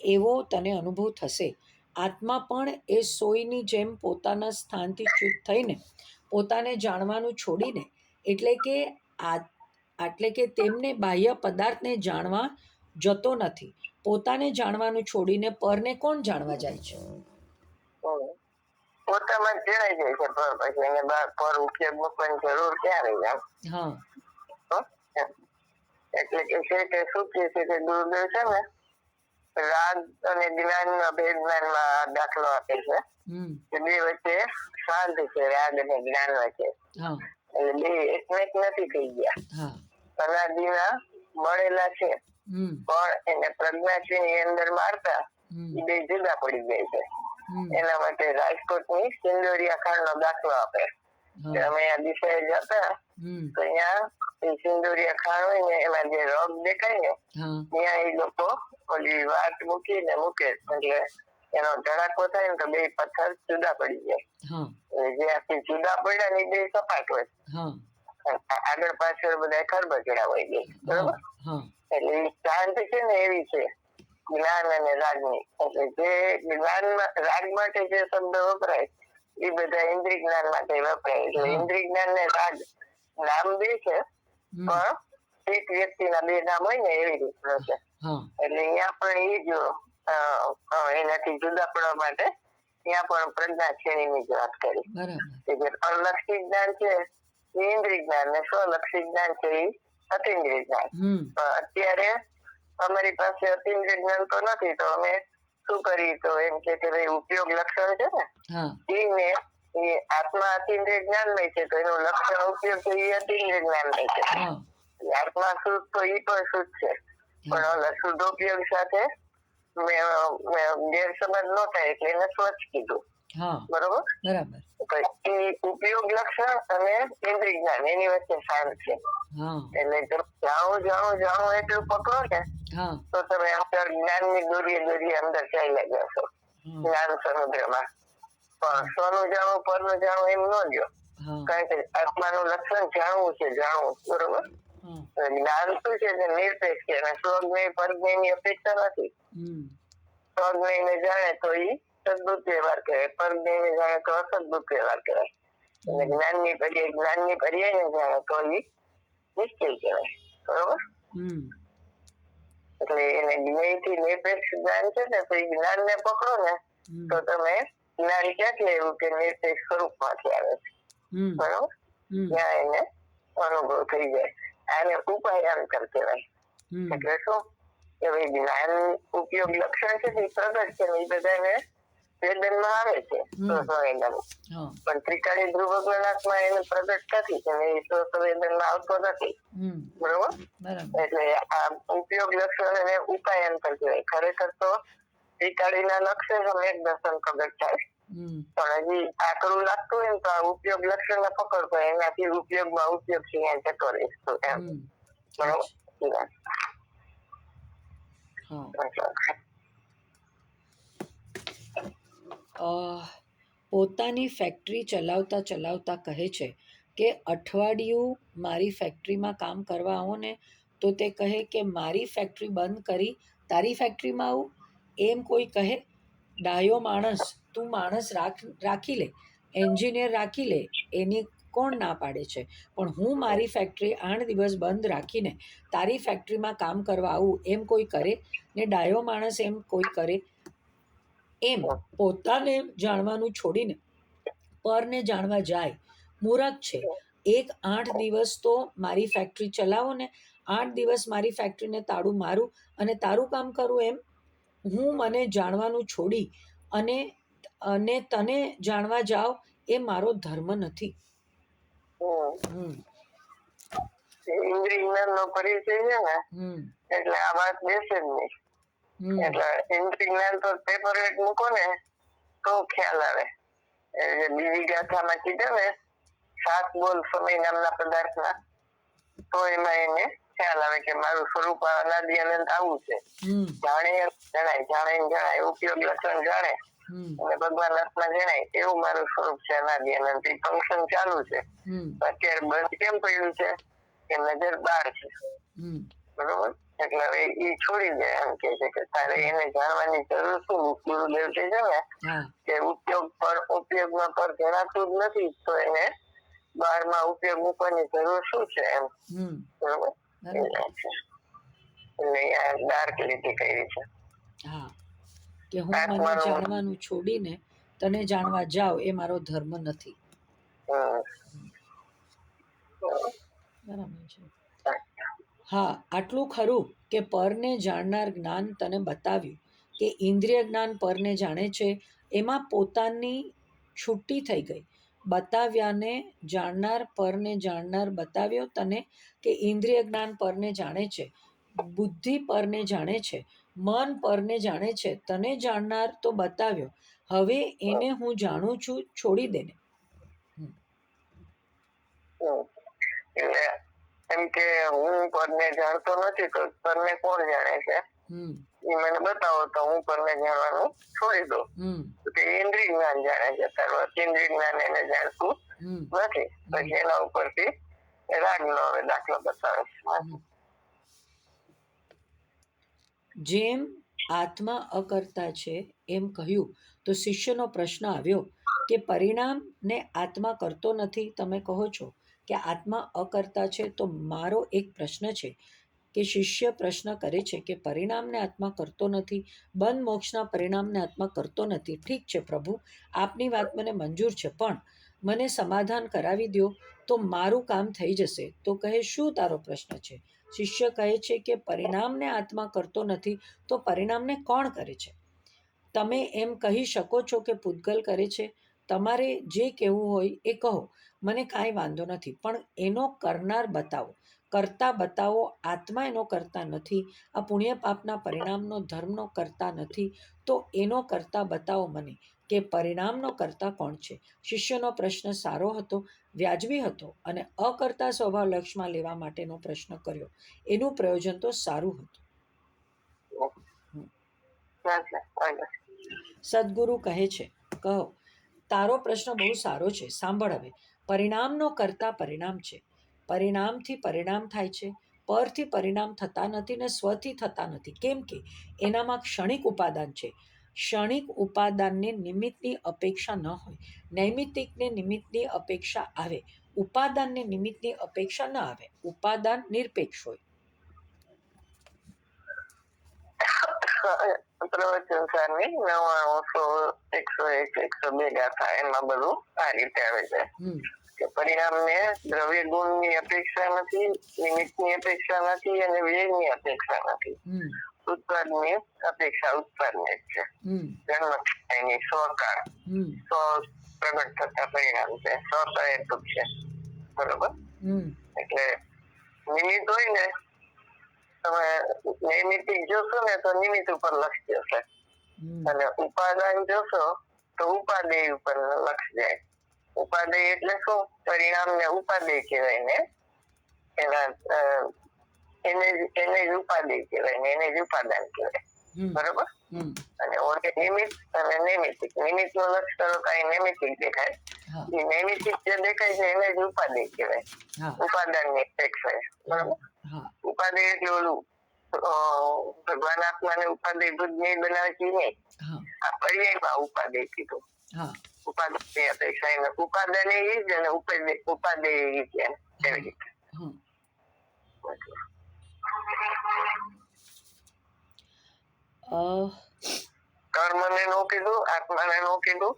એવો તને અનુભવ થશે. આત્મા પણ એ સોયની જેમ પોતાના સ્થાનથી ચ્યુત થઈને પોતાને જાણવાનું છોડીને, એટલે કે તેમને બાહ્ય પદાર્થને જાણવા જતો નથી. પોતાને જાણવાનું છોડીને પરને કોણ જાણવા જાય છે? પોતામાં જ જણાઈ જાય છે પર, પછી એને પર ઉપયોગ મૂકવાની જરૂર ક્યાં રહી એમ. હા એટલે કે છે કે શું કહે છે કે ગુરુદેવ છે ને રાગ અને જ્ઞાનના ભેદ જ્ઞાનમાં દાખલો આપે છે કે બે વચ્ચે શાંત છે, રાગ અને જ્ઞાન વચ્ચે. એટલે બે એકમેક નથી થઈ ગયા, અનાદિના મળેલા છે, પણ એને પ્રજ્ઞા છે એની અંદર મારતા એ બે જુદા પડી જાય છે. એના માટે રાજકોટની સિંદોરિયા ખાંડ નો દાખલો આપે કે અમે આ દિશાએ જતા તો અહીંયા સિંદોરિયા ખાંડ હોય ને એમાં જે રગ દેખાય ને ત્યાં એ લોકો ઓલી વાત મૂકીને મૂકે એટલે એનો ધડાકો થાય ને તો બે પથ્થર જુદા પડી જાય. જે આખી જુદા પડ્યા ને બે સપાટ હોય, આગળ પાછળ બધા ખરબચડા હોય બે, બરોબર. એટલે શાંત છે ને એવી છે જ્ઞાન અને રાગની. એટલે જે જ્ઞાનમાં રાગ માટે જે શબ્દ વપરાય એ બધા ઇન્દ્રિય જ્ઞાન માટે વપરાય. એટલે ઇન્દ્રિય જ્ઞાન ને રાગ નામ બે છે, પણ એક વ્યક્તિના બે નામ હોય ને એવી રીતનો છે. એટલે અહીંયા પણ એ જો એનાથી જુદા પડવા માટે ત્યાં પણ પ્રજ્ઞા શ્રેણીની જ વાત કરી કે જે અલક્ષી જ્ઞાન છે એ ઇન્દ્રિય જ્ઞાન ને સ્વલક્ષી જ્ઞાન છે એ અતિન્દ્રિય જ્ઞાન. અત્યારે અમારી પાસે અતિન્દ્રિય જ્ઞાન તો નથી, તો અમે શું કરી તો એમ કે ભાઈ ઉપયોગ લક્ષણ છે ને એ આત્મા અતિન્દ્રિય જ્ઞાનમય છે તો એનું લક્ષણ ઉપયોગ છે એ અતિન્દ્રિય જ્ઞાનમય છે. આત્મા શુદ્ધ તો એ પણ શુદ્ધ છે, પણ શુદ્ધોપયોગ સાથે ગેરસમજ ન થાય એટલે એને સ્વચ્છ કીધું, બરોબર. એ ઉપયોગ લક્ષણ અને ઇન્દ્રિય જ્ઞાન એની વચ્ચે શાંત છે. એટલે જાણું એટલું પકડો ને તો તમે અંદર જ્ઞાનની દોરીએ અંદર ચાલ્યા જશો જ્ઞાન સમુદ્રમાં. પણ સ્વનું જાણવું પરનું જાણવું એમ ન લ્યો, કારણ કે આત્માનું લક્ષણ જાણવું છે, બરોબર. જ્ઞાન શું છે નિરપેક્ષ છે અને સ્વજ્ઞ પરજ્ઞ ની અપેક્ષા નથી. સ્વજ્ઞ ને જાણે તો એ સદબુદ્ધ વ્યવહાર કહેવાય, પરજ્ઞ ને જાણે તો અસદબુદ્ધ વ્યવહાર કહેવાય. અને જ્ઞાનની પર્યાય ને જાણે તો એ નિશ્ચય કહેવાય, બરોબર. એટલે એને જ્ઞેયથી નિરપેક્ષ જ્ઞાન છે ને તો એ જ્ઞાન ને પકડો ને તો તમે જ્ઞાન ક્યાંથી આવ્યું કે નિરપેક્ષ સ્વરૂપમાંથી આવે છે, બરોબર. ત્યાં એને અનુભવ થઈ જાય. આને ઉપાયાંતર કહેવાય. એટલે શું કે ભાઈ જ્ઞાન ઉપયોગ લક્ષણ છે એ પ્રગટ છે ને એ બધાને વેદનમાં આવે છે, પણ ત્રિકાળી ધ્રુવગણનાથમાં એને પ્રગટ નથી અને એ વેદનમાં આવતો નથી, બરોબર. એટલે આ ઉપયોગ લક્ષણ અને ઉપાયાંતર કહેવાય. ખરેખર તો ત્રિકાળીના લક્ષણ એક દર્શન પ્રગટ થાય, પણ હજી આકરું લાગતું હોય ને તો આ ઉપયોગ લક્ષણ ને પકડતો એનાથી ઉપયોગમાં ઉપયોગ છે જતો રહેતો એમ, બરોબર. પોતાની ફેક્ટરી ચલાવતા ચલાવતા કહે છે કે અઠવાડિયું મારી ફેક્ટરીમાં કામ કરવા આવો ને તો તે કહે કે મારી ફેક્ટરી બંધ કરી તારી ફેક્ટરીમાં આવું. એમ કોઈ કહે, ડાયો માણસ, તું માણસ રાખી લે, એન્જિનિયર રાખી લે, એની કોણ ના પાડે છે, પણ હું મારી ફેક્ટરી 8 દિવસ બંધ રાખીને તારી ફેક્ટરીમાં કામ કરવા આવું એમ કોઈ કરે ને ડાયો માણસ એમ કોઈ કરે? એમ પોતાને જાણવાનું છોડીને પરને જાણવા જાય મૂરખ છે. 8 દિવસ તો મારી ફેક્ટરી ચલાવો ને, 8 દિવસ મારી ફેક્ટરીને તાળું મારું અને તારું કામ કરું એમ? હું મને જાણવાનું છોડી અને તને જાણવા જાવ એ મારો ધર્મ નથી. ઇન્દ્રિય જ્ઞાનનો પરિચય છે ને એટલે આ વાત બેસે જ નહીં. એટલે ઇન્દ્રિય જ્ઞાન તો પેપર વેટ મૂકો ને તો ખ્યાલ આવે. બીજી ગાથામાં કીધું ને સાત બોલ સમય નામના પદાર્થના, તો એમાં એને ખ્યાલ આવે કે મારું સ્વરૂપ અનાદિ અનંત આવું છે. જાણે જણાય, જાણે જણાય, ઉપયોગ લક્ષણ જાણે અને ભગવાન આત્મા જણાય એવું મારું સ્વરૂપ છે અનાદિ અનંત. એ ફંક્શન ચાલુ છે. અત્યારે બંધ કેમ પડ્યું છે કે નજર બહાર છે. બરોબર? એટલે હવે એ છોડી દે, એમ કે છે કે તારે એને જાણવાની જરૂર શું? ગુરુદેવ કે છે ને કે ઉપયોગમાં પર જણાતું જ નથી તો એને બહારમાં ઉપયોગ મૂકવાની જરૂર શું છે એમ. બરોબર? એટલે આ ડાર્ક લીટી કરી છે. હા, કે હું મને જાણવાનું છોડીને તને જાણવા જાવ એ મારો ધર્મ નથી. બરાબર છે. હા, આટલું ખરું કે પરને જાણનાર જ્ઞાન તને બતાવ્યું કે ઇન્દ્રિય જ્ઞાન પરને જાણે છે, એમાં પોતાની છૂટી થઈ ગઈ. બતાવ્યાને જાણનાર પરને જાણનાર બતાવ્યો તને કે ઇન્દ્રિય જ્ઞાન પરને જાણે છે, બુદ્ધિ પરને જાણે છે, મન પરને જાણે છે, તને જાણનાર તો બતાવ્યો. હવે એને હું જાણું છું છોડી દેને. એટલે એમ કે હું પરને જાણતો નથી તો પરને કોણ જાણે છે એ મને બતાવો તો હું પરને જાણવાનું છોડી દઉં. ઇન્દ્રિય જ્ઞાન જાણે છે, સર્વત ઇન્દ્રિય જ્ઞાન એને જાણતું નથી. પછી એના ઉપરથી રાગ નો હવે દાખલો બતાવે છે. જેમ આત્મા અકર્તા છે એમ કહ્યું તો શિષ્યનો પ્રશ્ન આવ્યો કે પરિણામને આત્મા કરતો નથી. તમે કહો છો કે આત્મા અકર્તા છે, તો મારો એક પ્રશ્ન છે કે શિષ્ય પ્રશ્ન કરે છે કે પરિણામને આત્મા કરતો નથી, બંધ મોક્ષના પરિણામને આત્મા કરતો નથી. ઠીક છે પ્રભુ, આપની વાત મને મંજૂર છે, પણ મને સમાધાન કરાવી દો તો મારું કામ થઈ જશે. તો કહે શું તારો પ્રશ્ન છે? શિષ્ય કહે છે કે પરિણામને આત્મા કરતો નથી તો પરિણામને કોણ કરે છે? તમે એમ કહી શકો છો કે પૂતગલ કરે છે. તમારે જે કહેવું હોય એ કહો, મને કાંઈ વાંધો નથી, પણ એનો કરનાર બતાવો, કરતા બતાવો. આત્મા એનો કરતા નથી, આ પુણ્ય પાપના પરિણામનો ધર્મનો કરતા નથી, તો એનો કરતા બતાવો મને કે પરિણામનો કરતા કોણ છે. શિષ્યનો પ્રશ્ન સારો હતો, વ્યાજબી હતો અને અકર્તા સ્વભાવ લક્ષમાં લેવા માટેનો પ્રશ્ન કર્યો. એનું પ્રયોજન તો સારું હતું. સદગુરુ કહે છે, કહો, તારો પ્રશ્ન બહુ સારો છે. સાંભળ હવે. પરિણામનો કરતા પરિણામ છે. પરિણામથી પરિણામ થાય છે, પરથી પરિણામ થતા નથી ને સ્વથી થતા નથી. કેમ કે એનામાં ક્ષણિક ઉપાદાન છે. ક્ષણિક ઉપાદાનને નિમિત્તની અપેક્ષા ન હોય, નૈમિત્તિકને નિમિત્તની અપેક્ષા આવે, ઉપાદાનને નિમિત્તની અપેક્ષા ન આવે. ઉપાદાન નિરપેક્ષ હોય. પ્રવચન સારની 99, 100, 101, 102 ગાથા એમાં બધું આ રીતે આવે છે કે પરિણામને દ્રવ્ય ગુણની અપેક્ષા નથી, નિમિત્તની અપેક્ષા નથી અને વ્યયની અપેક્ષા નથી. ઉત્પાદની અપેક્ષા ઉત્પાદને જ છે. જન્મ એની સ્વકાળ, પ્રગટ થતા પરિણામ છે, સ્વપ્રહેતુક છે. બરોબર? એટલે નિમિત્ત હોય ને, તમે નૈમિત્તિક જોશો ને તો નિમિત્ત ઉપર લક્ષ જશે અને ઉપાદાન જોશો તો ઉપાદેય ઉપર લક્ષ જાય. ઉપાદેય એટલે શું? પરિણામ ને ઉપાદેય કહેવાય ને, એને જ ઉપાદેય કહેવાય ને, એને જ ઉપાદાન કહેવાય. બરોબર? અને ઓળખે નિમિત્ત અને નૈમિત્તિક. નિમિત્ત નું લક્ષ કરો તો અહીં નૈમિત્તિક દેખાય, એ નૈમિત્તિક જે દેખાય છે એને જ ઉપાદેય કહેવાય, ઉપાદાન ની અપેક્ષા. બરોબર? ઉપાદેય એટલે ઓલું ભગવાન આત્માને ઉપાદેય ભૂત નહીં બનાવે છે નહીં, આ પર્યાયમાં ઉપાદેય કીધું. ઉપાદાન અપેક્ષા એને ઉપાદાન એ જ અને ઉપાદેય એ જ એમ એવી રીતે. કર્મને નો કીધું, આત્માને નો કીધું,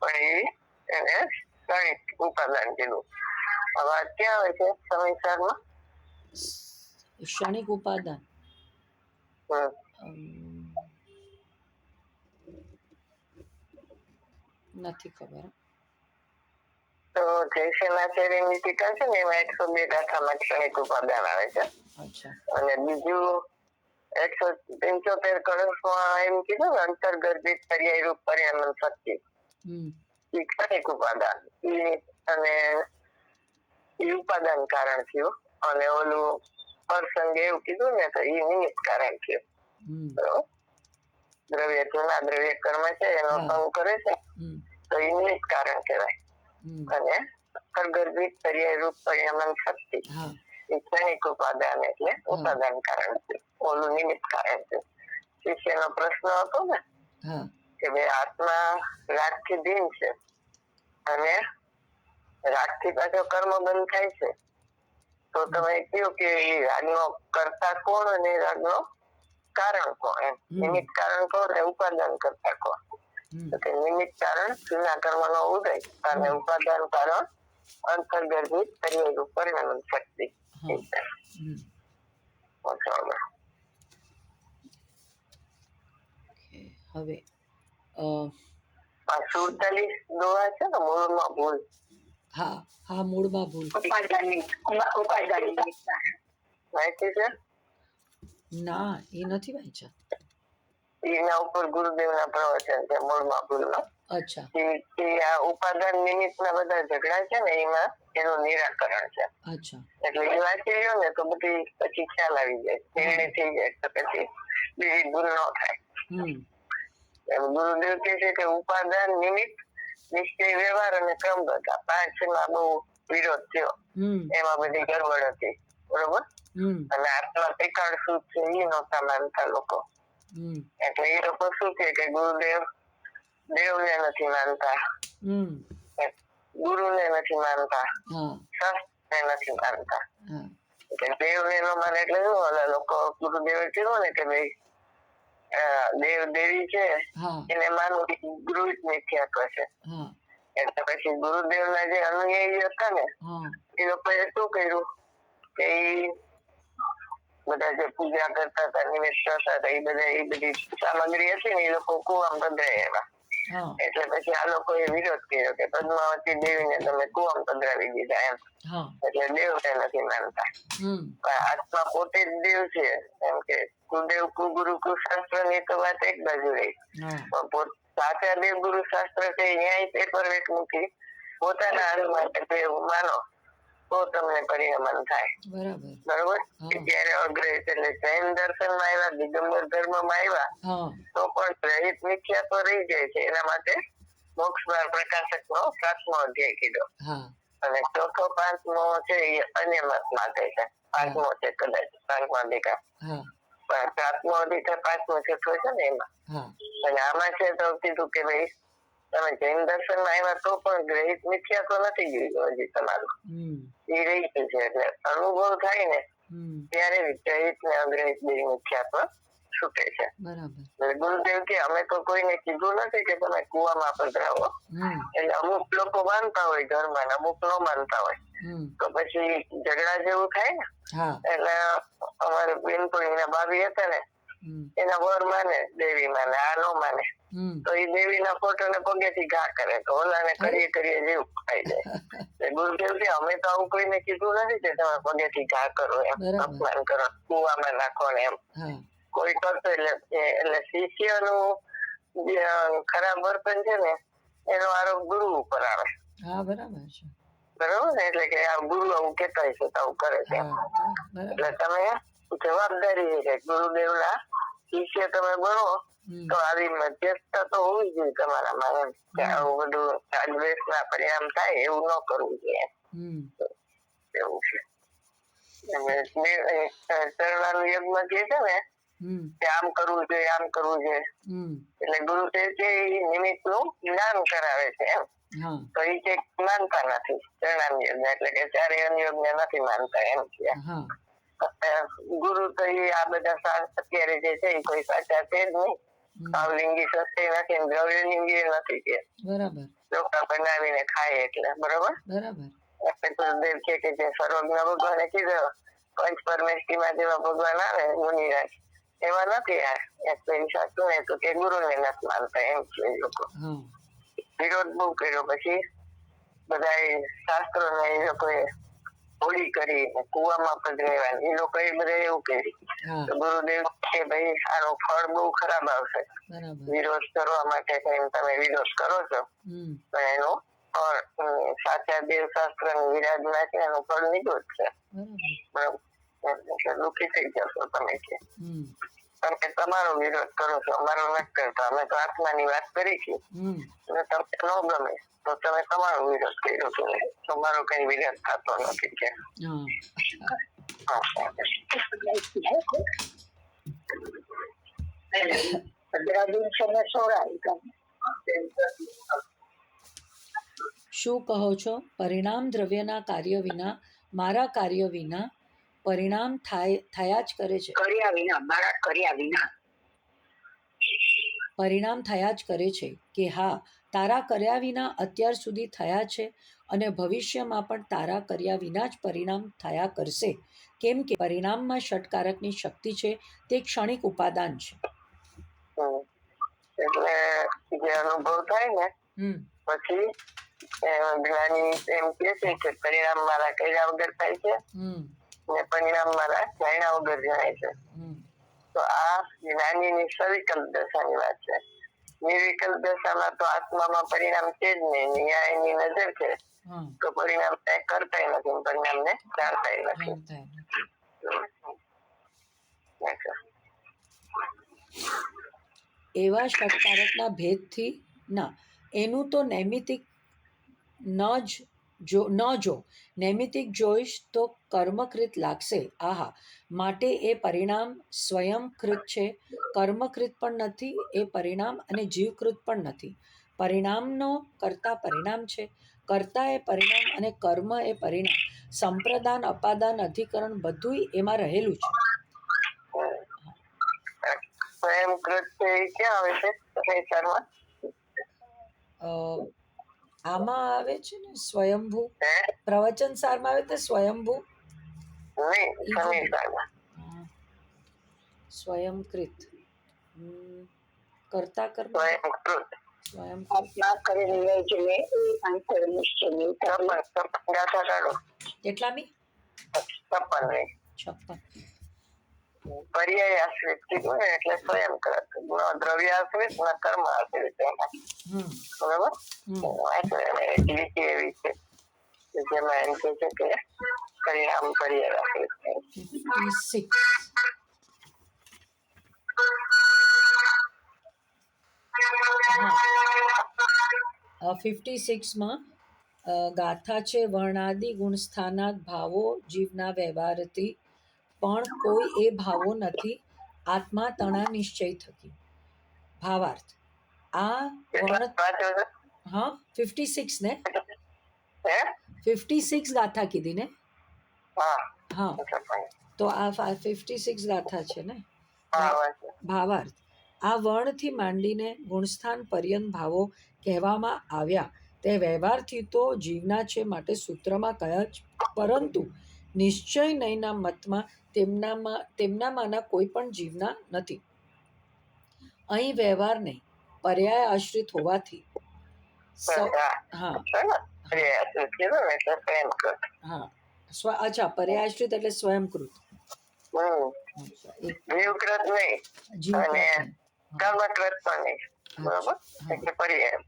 પણ એને ક્ષણિક ઉપાદાન કીધું. હવે ક્યાં આવે છે સમયસારમાં? ક્ષણિક ઉપાદાન નથી ખબર. તો જયસેનાચાર્યની ટીકા છે ને એમાં 102 ગાથામાં ક્ષણિક ઉપાદાન આવે છે. અને બીજું 175 કળશમાં એમ કીધું ને અંતર્ગર્ભિત પર્યાય રૂપ પર્યામન શક્તિ, એ ક્ષણિક ઉપાદાન. અને એ ઉપાદાન કારણ થયું અને ઓલું પ્રસંગે એવું કીધું ને તો એ નિમિત્ત કારણ થયું. બરોબર. દ્રવ્ય જૂના દ્રવ્ય કર્મ છે એનો સંગ કરે છે તો એ નિમિત્ત કારણ કહેવાય. અને સર્ગર્ભિત પર્યાય રૂપ પરિણામ શક્તિ એ ક્ષણિક ઉપાદાન એટલે ઉપાદાન કારણ છે, ઓલું નિમિત્ત કારણ છે. શિષ્યનો પ્રશ્ન હતો ને કે ભાઈ આત્મા રાગથી ભિન્ન છે અને રાગથી પાછો કર્મ બંધ થાય છે, તો તમે કહ્યું કે એ રાગનો કર્તા કોણ અને રાગનો કારણ કોણ? એમ નિમિત્ત કારણ કોણ અને ઉપાદાન કરતા કોણ? તો કે નિમિત્ત કારણ જૂના કર્મનો ઉદય અને ઉપાદાન કારણ અંતર્ગર્ભિત પર્યાય પરિણામ શક્તિ. હવે 47 દોહા છે ને મૂળમાં ભૂલ. હા મૂળમાં ભૂલ માહિતી છે ના, એ નથી વાંચ્યા. એના ઉપર ગુરુદેવના પ્રવચન છે મૂળમાં ભૂલનો. અચ્છા. આ ઉપાદાન નિમિત્તના બધા ઝઘડા છે ને એમાં એનું નિરાકરણ છે. અચ્છા. એટલે એ વાંચી લ્યો ને તો બધી પછી ખ્યાલ આવી જાય, નિર્ણય થઈ જાય તો પછી બીજી ભૂલ ન થાય. ગુરુદેવ કહે છે કે ઉપાદાન નિમિત્ત નિશ્ચય વ્યવહાર અને ક્રમબદ્ધ 5 માં બહુ વિરોધ થયો, એમાં બધી ગરબડ હતી. બરોબર. અને આત્મા ત્રિકાળ શુદ્ધ છે એ નહોતા માનતા લોકો. એટલે એ લોકો શું કે ગુરુદેવ દેવને નથી માનતા, ગુરુને નથી માનતા, શાસ્ત્રને નથી માનતા. દેવને ન માને એટલે શું? ઓલા લોકો ગુરુદેવે કીધું ને કે ભાઈ દેવ દેવી છે એને માનવું ગુરુ જ મિથ્યાત્વ છે. એટલે પછી ગુરુદેવના જે અનુયાયી હતા ને એ લોકોએ શું કર્યું કે બધા જે પૂજા કરતા હતા, નિમિત્ત હતા, એ બધી સામગ્રી હતી ને એ લોકો કુવામાં પધરાવ્યા. એટલે પછી આ લોકોએ વિરોધ કર્યો કે પદ્માવતી દેવીને તમે કુવામાં પધરાવી દીધા એમ. એટલે દેવને નથી માનતા. આત્મા પોતે જ દેવ છે એમ કે કુદેવ કુગુરુ કુશાસ્ત્ર ની તો વાત એક બાજુ રહી, પણ સાચા દેવ ગુરુ શાસ્ત્ર છે ન્યાય પેપર વેટ મૂકી પોતાના હાલ માટે દેવ માનો તો તમને પરિણમન થાય. બરોબર. ત્યારે અગ્રહિત એટલે જૈન દર્શન માં આવ્યા, દિગંબર ધર્મ માં આવ્યા તો પણ ગ્રહિત મિથ્યા તો રહી જાય છે. એના માટે મોક્ષ દ્વાર પ્રકાશક નો 7મો અધ્યાય કીધો અને ચોથો 5મો છે એ અન્ય મત માટે છે. 5મો છે કદાચ 5મો અધિકાર, પણ 7મો અધિકાર 5મો છઠ્ઠો છે ને એમાં. અને આમાં છે તો કીધું કે ભાઈ તમે જૈન દર્શન માં આવ્યા તો પણ ગ્રહિત મિથ્યા તો નથી ગયું હજી તમારું, એ રહી ગયું છે. એટલે અનુભવ થાય ને ત્યારે ગ્રહિત ને અગ્રહિત બે મિથ્યાત્વ છૂટે છે. ગુરુદેવ કે અમે તો કોઈને કીધું નથી કે તમે કુવામાં પધરાવો. એટલે અમુક લોકો માનતા હોય ઘરમાં, અમુક ન માનતા હોય તો પછી ઝઘડા જેવું થાય ને. એટલે અમારે બેનપણીના ભાભી હતા ને એના વર માને દેવી માને, આ ન માને તો એ દેવી ના ફોટો ને પગેથી ઘા કરે તો ઓલાને કરીએ જેવું ખાઈ જાય. ગુરુદેવ કે અમે તો આવું કોઈને કીધું નથી કે તમે પગેથી ઘા કરો એમ, અપમાન કરો, કુવામાં નાખો ને એમ કોઈ કરતો. એટલે શિષ્યનું જે ખરાબ વર્તન છે ને એનો આરોપ ગુરુ ઉપર આવે. બરાબર ને. એટલે કે આ ગુરુ આવું કેતા હશે તો આવું કરે છે. એટલે તમે જવાબદારી છે કે ગુરુદેવના શિષ્ય તમે બનો તો આવી મધ્યસ્થતા તો હોવી જોઈએ તમારામાં એમ કે આવું બધું દ્વેષ ના પરિણામ થાય એવું ન કરવું જોઈએ. એવું છે. ચરણાનું યજ્ઞ જે છે ને કે આમ કરવું જોઈએ આમ કરવું જોઈએ એટલે ગુરુદેવ છે એ નિમિત્ત નું જ્ઞાન કરાવે છે એમ. તો એ કે માનતા નથી ચરણાનું યજ્ઞ એટલે કે ચારે યજ્ઞ નથી માનતા એમ છે. ગુરુ તો એ આ બધા અત્યારે જે છે એ કોઈ સાચા છે જ નહીં. ભાવલિંગી સસ્તે નથી, દ્રવ્યલિંગી નથી કે ચોખા બનાવીને ખાય એટલે. બરોબર. એટલે ગુરુદેવ છે કે જે સર્વજ્ઞ ભગવાને કીધું પંચ પરમેષ્ઠીમાં જેવા ભગવાન આવે મુનિરાજ એવા નથી. સાચું ને તો કે ગુરુને નથી માનતા એમ છે એ લોકો. વિરોધ બહુ કર્યો. પછી બધા શાસ્ત્રો ને એ લોકોએ હોળી કરી કુવામાં પધરાવ્યા એ લોકો એ બધા એવું કર્યું. તો ગુરુદેવ કે ભાઈ આનો ફળ બહુ ખરાબ આવશે, વિરોધ કરવા માટે તમે વિરોધ કરો છો તો એનું સાચા દેવશાસ્ત્ર ની વિરાજના છે એનું ફળ નીકળ્યું જ છે. બરાબર. બરાબર એટલે દુઃખી થઈ જશો તમે કે હમ તમે તમારો વિરોધ કરો છો, અમારો નથી કરતા. અમે તો આત્માની વાત કરી છે અને તમને ન ગમે તો તમે તમારો વિરોધ કર્યો છો, તમારો કઈ વિરોધ થતો નથી કે શું કહો છો? પરિણામ દ્રવ્યના કાર્ય વિના, મારા કાર્ય વિના પરિણામ થયા જ કરે છે. કર્યા વિના, મારા કર્યા વિના પરિણામ થયા જ કરે છે કે હા, તારા કર્યા વિના અત્યાર સુધી થયા છે અને ભવિષ્યમાં પણ તારા કર્યા વિના જ પરિણામ થયા કરશે. કેમ કે પરિણામમાં ષટકારકની શક્તિ છે, તે ક્ષણિક ઉપાદાન છે. એટલે જે અનુભવ થાય ને પછી જ્ઞાની એમ કે છે કે પરિણામ મારા કર્યા વગર થાય છે અને પરિણામ મારા જાણ્યા વગર જણાય છે. તો આ જ્ઞાનીની સવિકલ્પ દશાની વાત છે. નિર્વિકલ્પ દશામાં તો આત્મામાં પરિણામ છે જ નહીં, ન્યાયની નજર છે તો પરિણામ કરતા નથી, પરિણામ ને જાણતા નથી. એવા ષટકારકના ભેદથી ના, એનું તો નૈમિતિક ન જો નૈમિતિક જોઈશ તો કર્મકૃત લાગશે. આહા, માટે એ પરિણામ સ્વયંકૃત છે, કર્મકૃત પણ નથી એ પરિણામ અને જીવકૃત પણ નથી. પરિણામનો કર્તા પરિણામ છે, કર્તા એ પરિણામ અને કર્મ એ પરિણામ. સંપ્રદાન, અપાદાન, અધિકરણ બધુંય એમાં રહેલું છે. સ્વયંકૃત છે એ ક્યાં આવે છે સંસારમાં? આમાં આવે છે ને સ્વયંભૂ, પ્રવચન સારમાં આવે તો સ્વયંભૂ સ્વયંકૃત કર્તા કર્મ કેટલામી 56 પર્યાય આશ્રિત કીધું ને એટલે સ્વયંકૃત, દ્રવ્ય આશ્રિત ને કર્મ આશ્રિત. બરાબર. એવી છે જેમાં એમ કે છે કે પરિણામ પર્યાય આશ્રિત. 56માં ગાથા છે. વર્ણાદિ ગુણસ્થાનાદ ભાવો જીવના વ્યવહારથી પણ કોઈ એ ભાવો નથી, આત્મા તણા નિશ્ચય થકી. ભાવાર્થ, આ વર્ણ 56 ને 56 ગાથા કીધી ને? હા, તો આ 56 ગાથા છે ને. ભાવાર્થ, આ વર્ણથી માંડીને ગુણસ્થાન પર્યંત ભાવો કહેવામાં આવ્યા તે વ્યવહારથી તો જીવના છે, માટે સૂત્રમાં કહ્યા જ, પરંતુ નિશ્ચય નયના મતમાં તેમનામાંના કોઈ પણ જીવના નથી. અહીં વ્યવહાર નહીં, પર્યાય આશ્રિત હોવાથી અચ્છા, પર્યાય આશ્રિત એટલે સ્વયંકૃત. જીવકૃત નહીં અને કર્મકૃત પણ નહીં. બરોબર. એટલે પર્યાય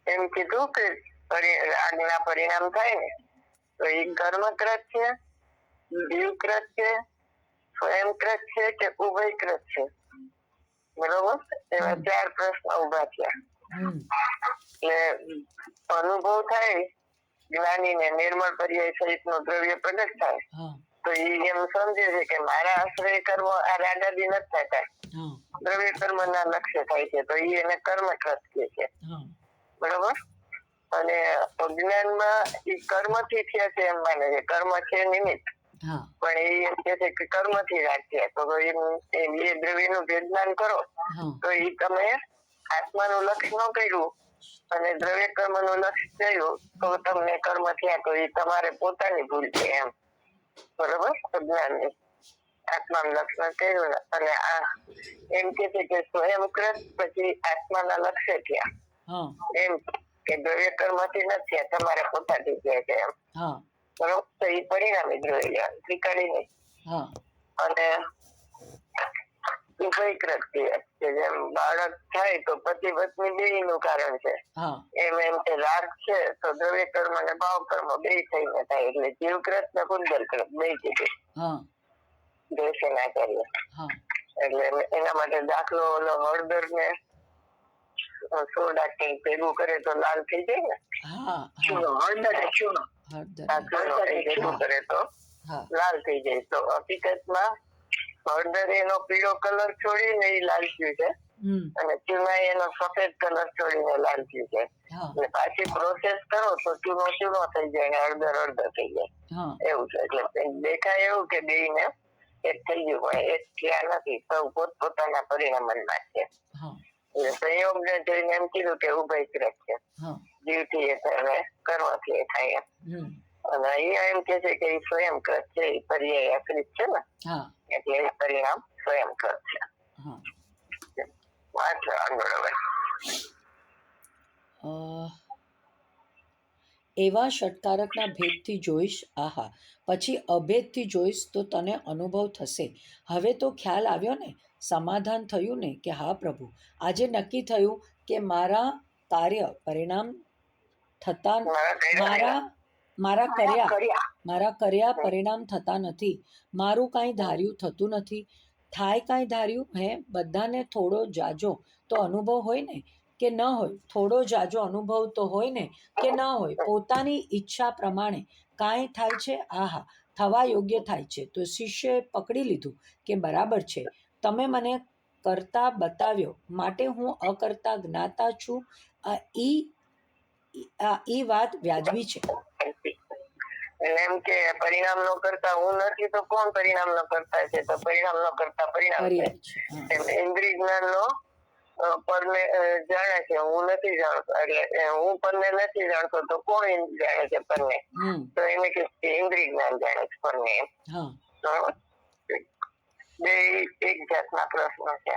એમ કીધું કે આજ્ઞા પરિણામ થાય ને તો એ કર્મકૃત છે, જીવકૃત છે, સ્વયંકૃત છે કે ઉભયકૃત છે. બરોબર. એવા 4 પ્રશ્ન ઉભા થયા. એટલે અનુભવ થાય જ્ઞાની ને નિર્મળ પર્યાય સહિત નું દ્રવ્ય પ્રગટ થાય તો એ એમ સમજે છે કે મારા આશ્રય કર્મ આ રાગાદી નથી થતા, દ્રવ્ય કર્મ ના લક્ષ્ય થાય છે, તો એ એને કર્મકૃત કહે છે. બરોબર. અને અજ્ઞાનમાં એ કર્મ થી થયા છે એમ માને છે, કર્મ છે નિમિત્ત, પણ એ એમ કે છે કે કર્મ થી રાખ્યા. તો એ બે દ્રવ્ય નું ભેદમાન કરો તો એ તમે આત્માનું લક્ષ્ય ન કર્યું અને દ્રવ્ય કર્મ નું લક્ષ્ય થયું તો તમને કર્મ થયા, તો એ તમારે પોતાની ભૂલ છે એમ. બરોબર. અજ્ઞાનની આત્માનું લક્ષણ કર્યું અને આ એમ કે છે કે સ્વયંકૃત પછી આત્માના લક્ષ્ય થયા એમ કે દ્રવ્ય કર્મ થી નથી થયા, તમારે પોતાથી થયા છે એમ. બરોબર. તો એ પરિણામી દ્રવ્ય ત્રિકાળી નહીં. અને ઉભયકૃત કહેવાય કે જેમ બાળક થાય તો પતિ પત્ની બેયનું કારણ છે, હા એમ કે રાગ છે તો દ્રવ્ય કર્મ અને ભાવ કર્મ બે થઈને થાય, એટલે જીવકૃત ને કુંડલકૃત બે કીધું, હા દ્વેષે ના કરીએ. હા એટલે એના માટે દાખલો ઓલો હળદર ને સોડા કંઈક ભેગું કરે તો લાલ થઈ જાય ને, હા ચૂનો, હળદર ને ચૂનો, હળદર ભેગું કરે તો હા લાલ થઈ જાય. તો હકીકતમાં હળદર એનો પીળો કલર છોડીને એ લાલ થયું છે, અને ચૂના એનો સફેદ કલર છોડીને લાલ થયું છે. એટલે પાછી પ્રોસેસ કરો તો ચૂનો ચૂનો થઈ જાય ને હળદર હળદર થઈ જાય, એવું છે. એટલે દેખાય એવું કે બે ને એક થઈ ગયું, પણ એક થયા નથી, સૌ પોતપોતાના પરિણામમાં છે. એટલે સંયોગ ને જોઈને એમ કીધું કે ઉભયકૃત છે, જીવથી એ થાય કર્મથી એ થાય એમ. અને અહીંયા એમ કે છે કે એ સ્વયંકૃત છે, એ પર્યાયકૃત છે ને, એટલે એ પરિણામ સ્વયંકૃત છે. એવા ષટકારકના ભેદથી જોઈશ, આહા, પછી અભેદથી જોઈશ તો તને અનુભવ થશે. હવે તો ખ્યાલ આવ્યો ને, સમાધાન થયું ને કે હા પ્રભુ, આજે નક્કી થયું કે મારા કાર્ય પરિણામ થતા, મારા કર્યા પરિણામ થતા નથી, મારું કાંઈ ધાર્યું થતું નથી. થાય કાંઈ ધાર્યું હે? બધાને થોડો જાજો તો અનુભવ હોય ને કે ન હોય, થોડો જાજો અનુભવ તો હોય ને કે ન હોય, પોતાની ઈચ્છા પ્રમાણે કાંઈ થાય છે, આહા, થવા યોગ્ય થાય છે. તો શિષ્યએ પકડી લીધું કે બરાબર છે, તમે મને કરતા બતાવ્યો માટે હું અકર્તા જ્ઞાતા છું, ઈ વાત વ્યાજબી છે. એમ કે પરિણામ નો કરતા હું નથી તો કોણ પરિણામ નો કરતા છે? તો પરિણામ નો કરતા પરિણામ છે. ઇન્દ્રિય જ્ઞાન નો પરને જાણે છે, હું નથી જાણતો, એટલે હું પરને નથી જાણતો તો કોણ જાણે છે પરને? તો એને કે ઇન્દ્રિય જ્ઞાન જાણે છે પરને. બે એક જાતના પ્રશ્નો છે.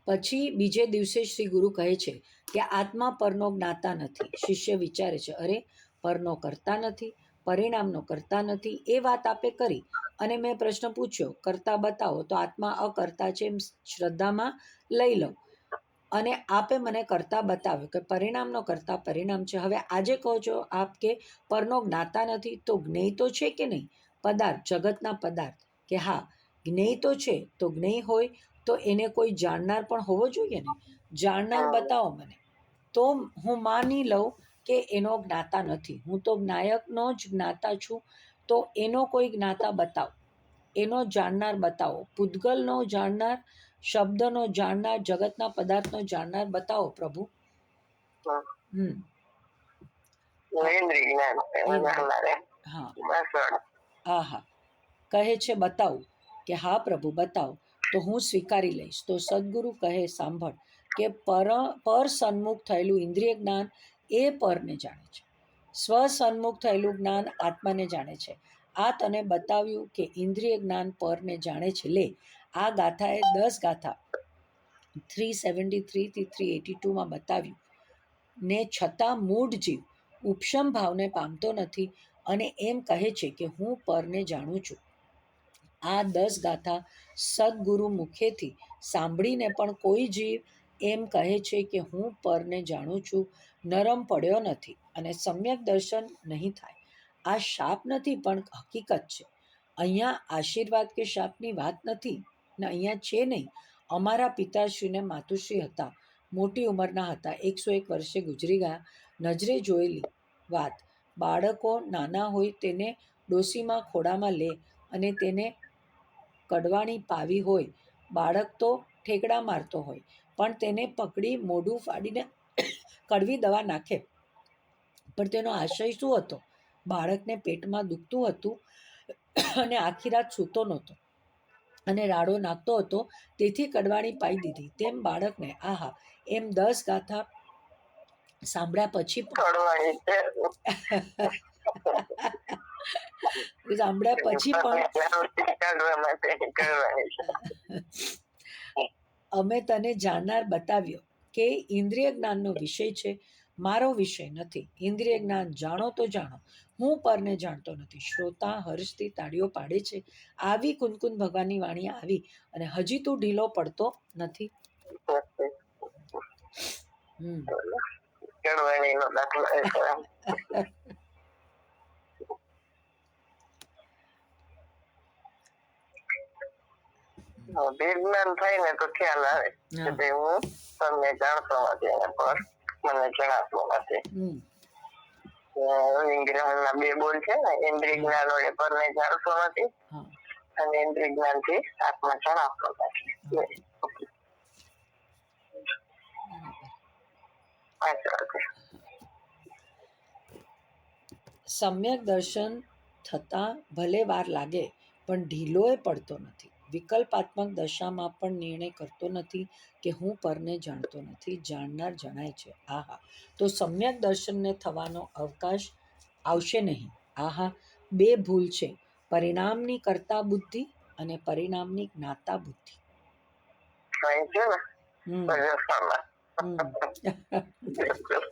પછી બીજે દિવસે શ્રી ગુરુ કહે છે કે આત્મા પરનો જ્ઞાતા નથી. શિષ્ય વિચારે છે, અરે, પરનો કરતા નથી, પરિણામનો કરતા નથી, એ વાત આપે કરી, અને મેં પ્રશ્ન પૂછ્યો કરતા બતાવો, તો આત્મા અકર્તા છે એમ શ્રદ્ધામાં લઈ લો, અને આપે મને કરતા બતાવ્યો કે પરિણામનો કરતા પરિણામ છે. હવે આજે કહો છો આપ કે પરનો જ્ઞાતા નથી, તો જ્ઞેય તો છે કે નહીં? પદાર્થ, જગતના પદાર્થ, કે હા જ્ઞેય તો છે, તો જ્ઞેય હોય તો એને કોઈ જાણનાર પણ હોવો જોઈએ ને. જાણનાર બતાવો મને, તો હું માની લઉં કે એનો જ્ઞાતા નથી. હું તો જ્ઞાયકનો જ જ્ઞાતા છું, તો એનો કોઈ જ્ઞાતા બતાવો, એનો જાણનાર બતાવો, પૂતગલનો જાણનાર, શબ્દનો જાણનાર, જગતના પદાર્થનો જાણનાર બતાવો પ્રભુ. હા, કહે છે બતાવું, કે હા પ્રભુ બતાવો, તો હું સ્વીકારી લઈશ. તો સદગુરુ કહે, સાંભળ, કે પર સન્મુખ થયેલું ઇન્દ્રિય જ્ઞાન એ પરને જાણે છે, સ્વ સન્મુખ થયેલું જ્ઞાન આત્માને જાણે છે. આ તને બતાવ્યું કે ઇન્દ્રિય જ્ઞાન પરને જાણે છે. લે, આ ગાથાએ 10 ગાથા 373 થી 382 બતાવ્યું ને, છતાં મૂઢ જીવ ઉપશમ ભાવને પામતો નથી અને એમ કહે છે કે હું પરને જાણું છું. આ 10 ગાથા સદગુરુ મુખેથી સાંભળીને પણ કોઈ જીવ એમ કહે છે કે હું પરને જાણું છું, નરમ પડ્યો નથી અને સમ્યક દર્શન નહીં થાય. આ શાપ નથી પણ હકીકત છે. અહીંયા આશીર્વાદ કે શાપની વાત નથી ને, અહીંયા છે નહીં. અમારા પિતાશ્રીને માતુશ્રી હતા, મોટી ઉંમરના હતા, 101 વર્ષે ગુજરી ગયા. નજરે જોયેલી વાત, બાળકો નાના હોય તેને ડોસીમાં ખોડામાં લે અને તેને કડવાણી પાવી હોય, બાળક તો ઠેકડા મારતો હોય, પણ તેને પકડી મોઢું ફાડીને કડવી દવા નાખે. પણ તેનો આશય શું હતો? બાળકને પેટમાં દુખતું હતું અને આખી રાત સૂતો નહોતો અને રાડો નાખતો હતો, તેથી કડવાણી પાઈ દીધી. તેમ બાળકને, આહા, એમ 10 ગાથા સાંભળ્યા પછી અમે તને જાણનાર બતાવ્યો કે ઇન્દ્રિય જ્ઞાનનો વિષય છે, મારો વિષય નથી. ઇન્દ્રિય જ્ઞાન જાણો તો જાણો, હું પરને જાણતો નથી. શ્રોતા હર્ષથી તાળીઓ પાડે છે. આવી કુનકુન ભગવાનની વાણી આવી, અને હજી તું ઢીલો પડતો નથી. કેળવણીનો દાખલો એ છે. વિજ્ઞાન થાય ને તો ખ્યાલ આવે કે હું તમને જાણતો નથી અને પર મને જણાતું નથી. ગ્રહણના બે બોલ છે ને, ઇન્દ્રિય જ્ઞાન વડે પરને જાણતો નથી અને ઇન્દ્રિય જ્ઞાન થી આત્મા જણાવતો નથી. સમ્યક દર્શન થતા ભલે વાર લાગે, પણ ઢીલોય પડતો નથી. વિકલ્પાત્મક દશામાં પણ નિર્ણય કરતો નથી કે હું પરને જાણતો નથી. જાણનાર જણાય છે. આહા, તો સમ્યક દર્શનને થવાનો અવકાશ આવશે નહીં. આહા, બે ભૂલ છે, પરિણામની કરતા બુદ્ધિ અને પરિણામની જ્ઞાતા બુદ્ધિ.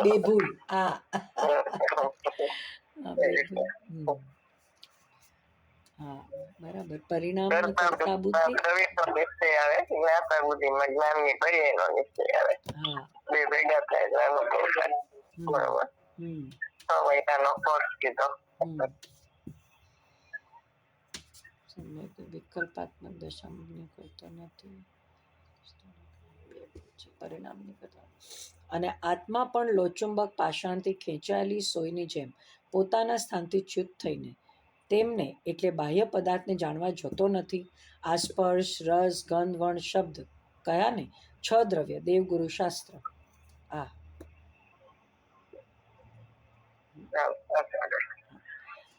બે ભૂલ. હા, બરાબર. પરિણામની કરતા બુદ્ધિ આવે, જ્ઞાતા બુદ્ધિમાં જ્ઞાનની પર્યાયનો નિશ્ચય આવે. બે ભેગા થાય એટલે અનુભવ થાય. બરોબર. 6 મહિનાનો કોર્સ કીધો. વિકલ્પાત્મક દશામાં કરતો નથી, પરિણામની કરતા. અને આત્મા પણ લોચુંબક પાષાણથી ખેંચાયેલી સોયની જેમ પોતાના સ્થાનથી ચ્યુત થઈને તેમને એટલે બાહ્ય પદાર્થને જાણવા જતો નથી. આ સ્પર્શ, રસ, ગંધ, વર્ણ, શબ્દ કયા ને 6 દ્રવ્ય દેવગુરુ શાસ્ત્ર.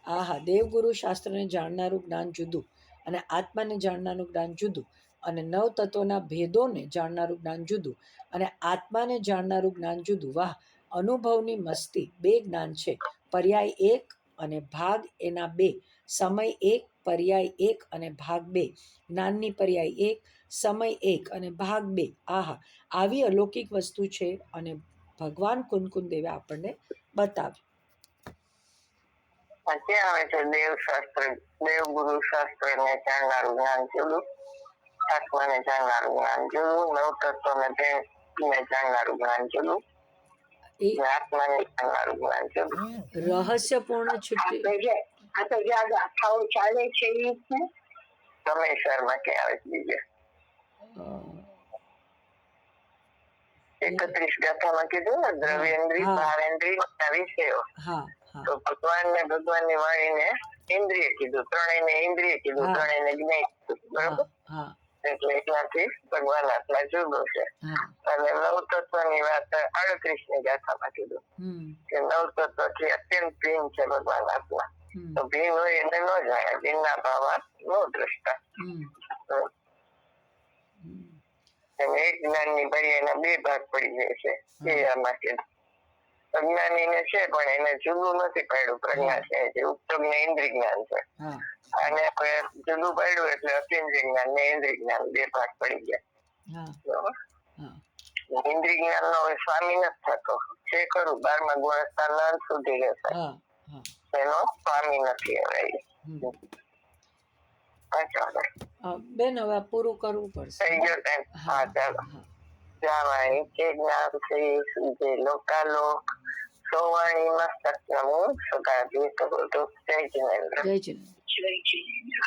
આહા, દેવગુરુ શાસ્ત્રને જાણનારું જ્ઞાન જુદું અને આત્માને જાણનારું જ્ઞાન જુદું, અને નવ તત્વના ભેદોને જાણનારું જ્ઞાન જુદું અને આત્માને જાણનારું જ્ઞાન જુદું. વાહ, અનુભવની મસ્તી. બે જ્ઞાન છે, પર્યાય 1 અને ભાગ એના 2. સમય 1, પર્યાય 1 અને ભાગ 2. જ્ઞાનની પર્યાય 1, સમય 1 અને ભાગ 2. આહા, આવી અલૌકિક વસ્તુ છે અને ભગવાન કુનકુન દેવે આપણને બતાવ્યું. ક્યાં આવે છે દેવશાસ્ત્ર, દેવગુરુ શાસ્ત્ર ને જાણનારું જ્ઞાન જુદું, આત્માને જાણનારું જ્ઞાન જુદું, નવ તત્વને જાણનારું જ્ઞાન જુદું, આત્માને જાણનારું જ્ઞાન જુદું. રહસ્યપૂર્ણ છૂટી આ તો જે ગાથાઓ ચાલે છે એ સમયસરમાં કે આવે છે બીજે 31 ગાથામાં કીધું ને, દ્રવ્યેન્દ્રિય, ભાવેન્દ્રિય, વિષયો. તો ભગવાનની વાણીને ઇન્દ્રિય કીધું, ત્રણેયને ઇન્દ્રિય કીધું, ત્રણેયને જ્ઞેય કીધું. બરોબર. એટલે એટલાથી ભગવાન આત્મા જુદો છે. અને નવ તત્વની વાત 38ની ગાથામાં કીધું કે નવ તત્વથી અત્યંત ભિન્ન છે ભગવાન આત્મા. તો ભિન્ન હોય એને ન જાણે, ભિન્ના ભાવા નો દ્રષ્ટા. એક જ્ઞાનની પર્યાયના 2 ભાગ પડી જાય છે એ આમાં કીધું. અજ્ઞાનીને છે પણ એને જુદું નથી પાડ્યું, પ્રજ્ઞા છે જે ઉપજ્ઞ ઇન્દ્રિય જ્ઞાન છે. અને જુદું પાડ્યું એટલે અતિન્દ્રિય જ્ઞાન ને ઇન્દ્રિય જ્ઞાન 2 ભાગ પડી ગયા. ઇન્દ્રિય જ્ઞાન નો સ્વામી નથી થતો, છે ખરું 12મા ગુણસ્થાન અંત સુધી રહેશે, એનો સ્વામી નથી હવે. બેન, હવે પૂરું કરવું પડશે. થઈ ગયો ટાઈમ. હા, ચાલો. જાવાય કે જ્ઞાન શ્રી સુજે લોકાલોક સોવાણી મસ્તક નમો સદા દેતો જય જિનેન્દ્ર. જય જિનેન્દ્ર.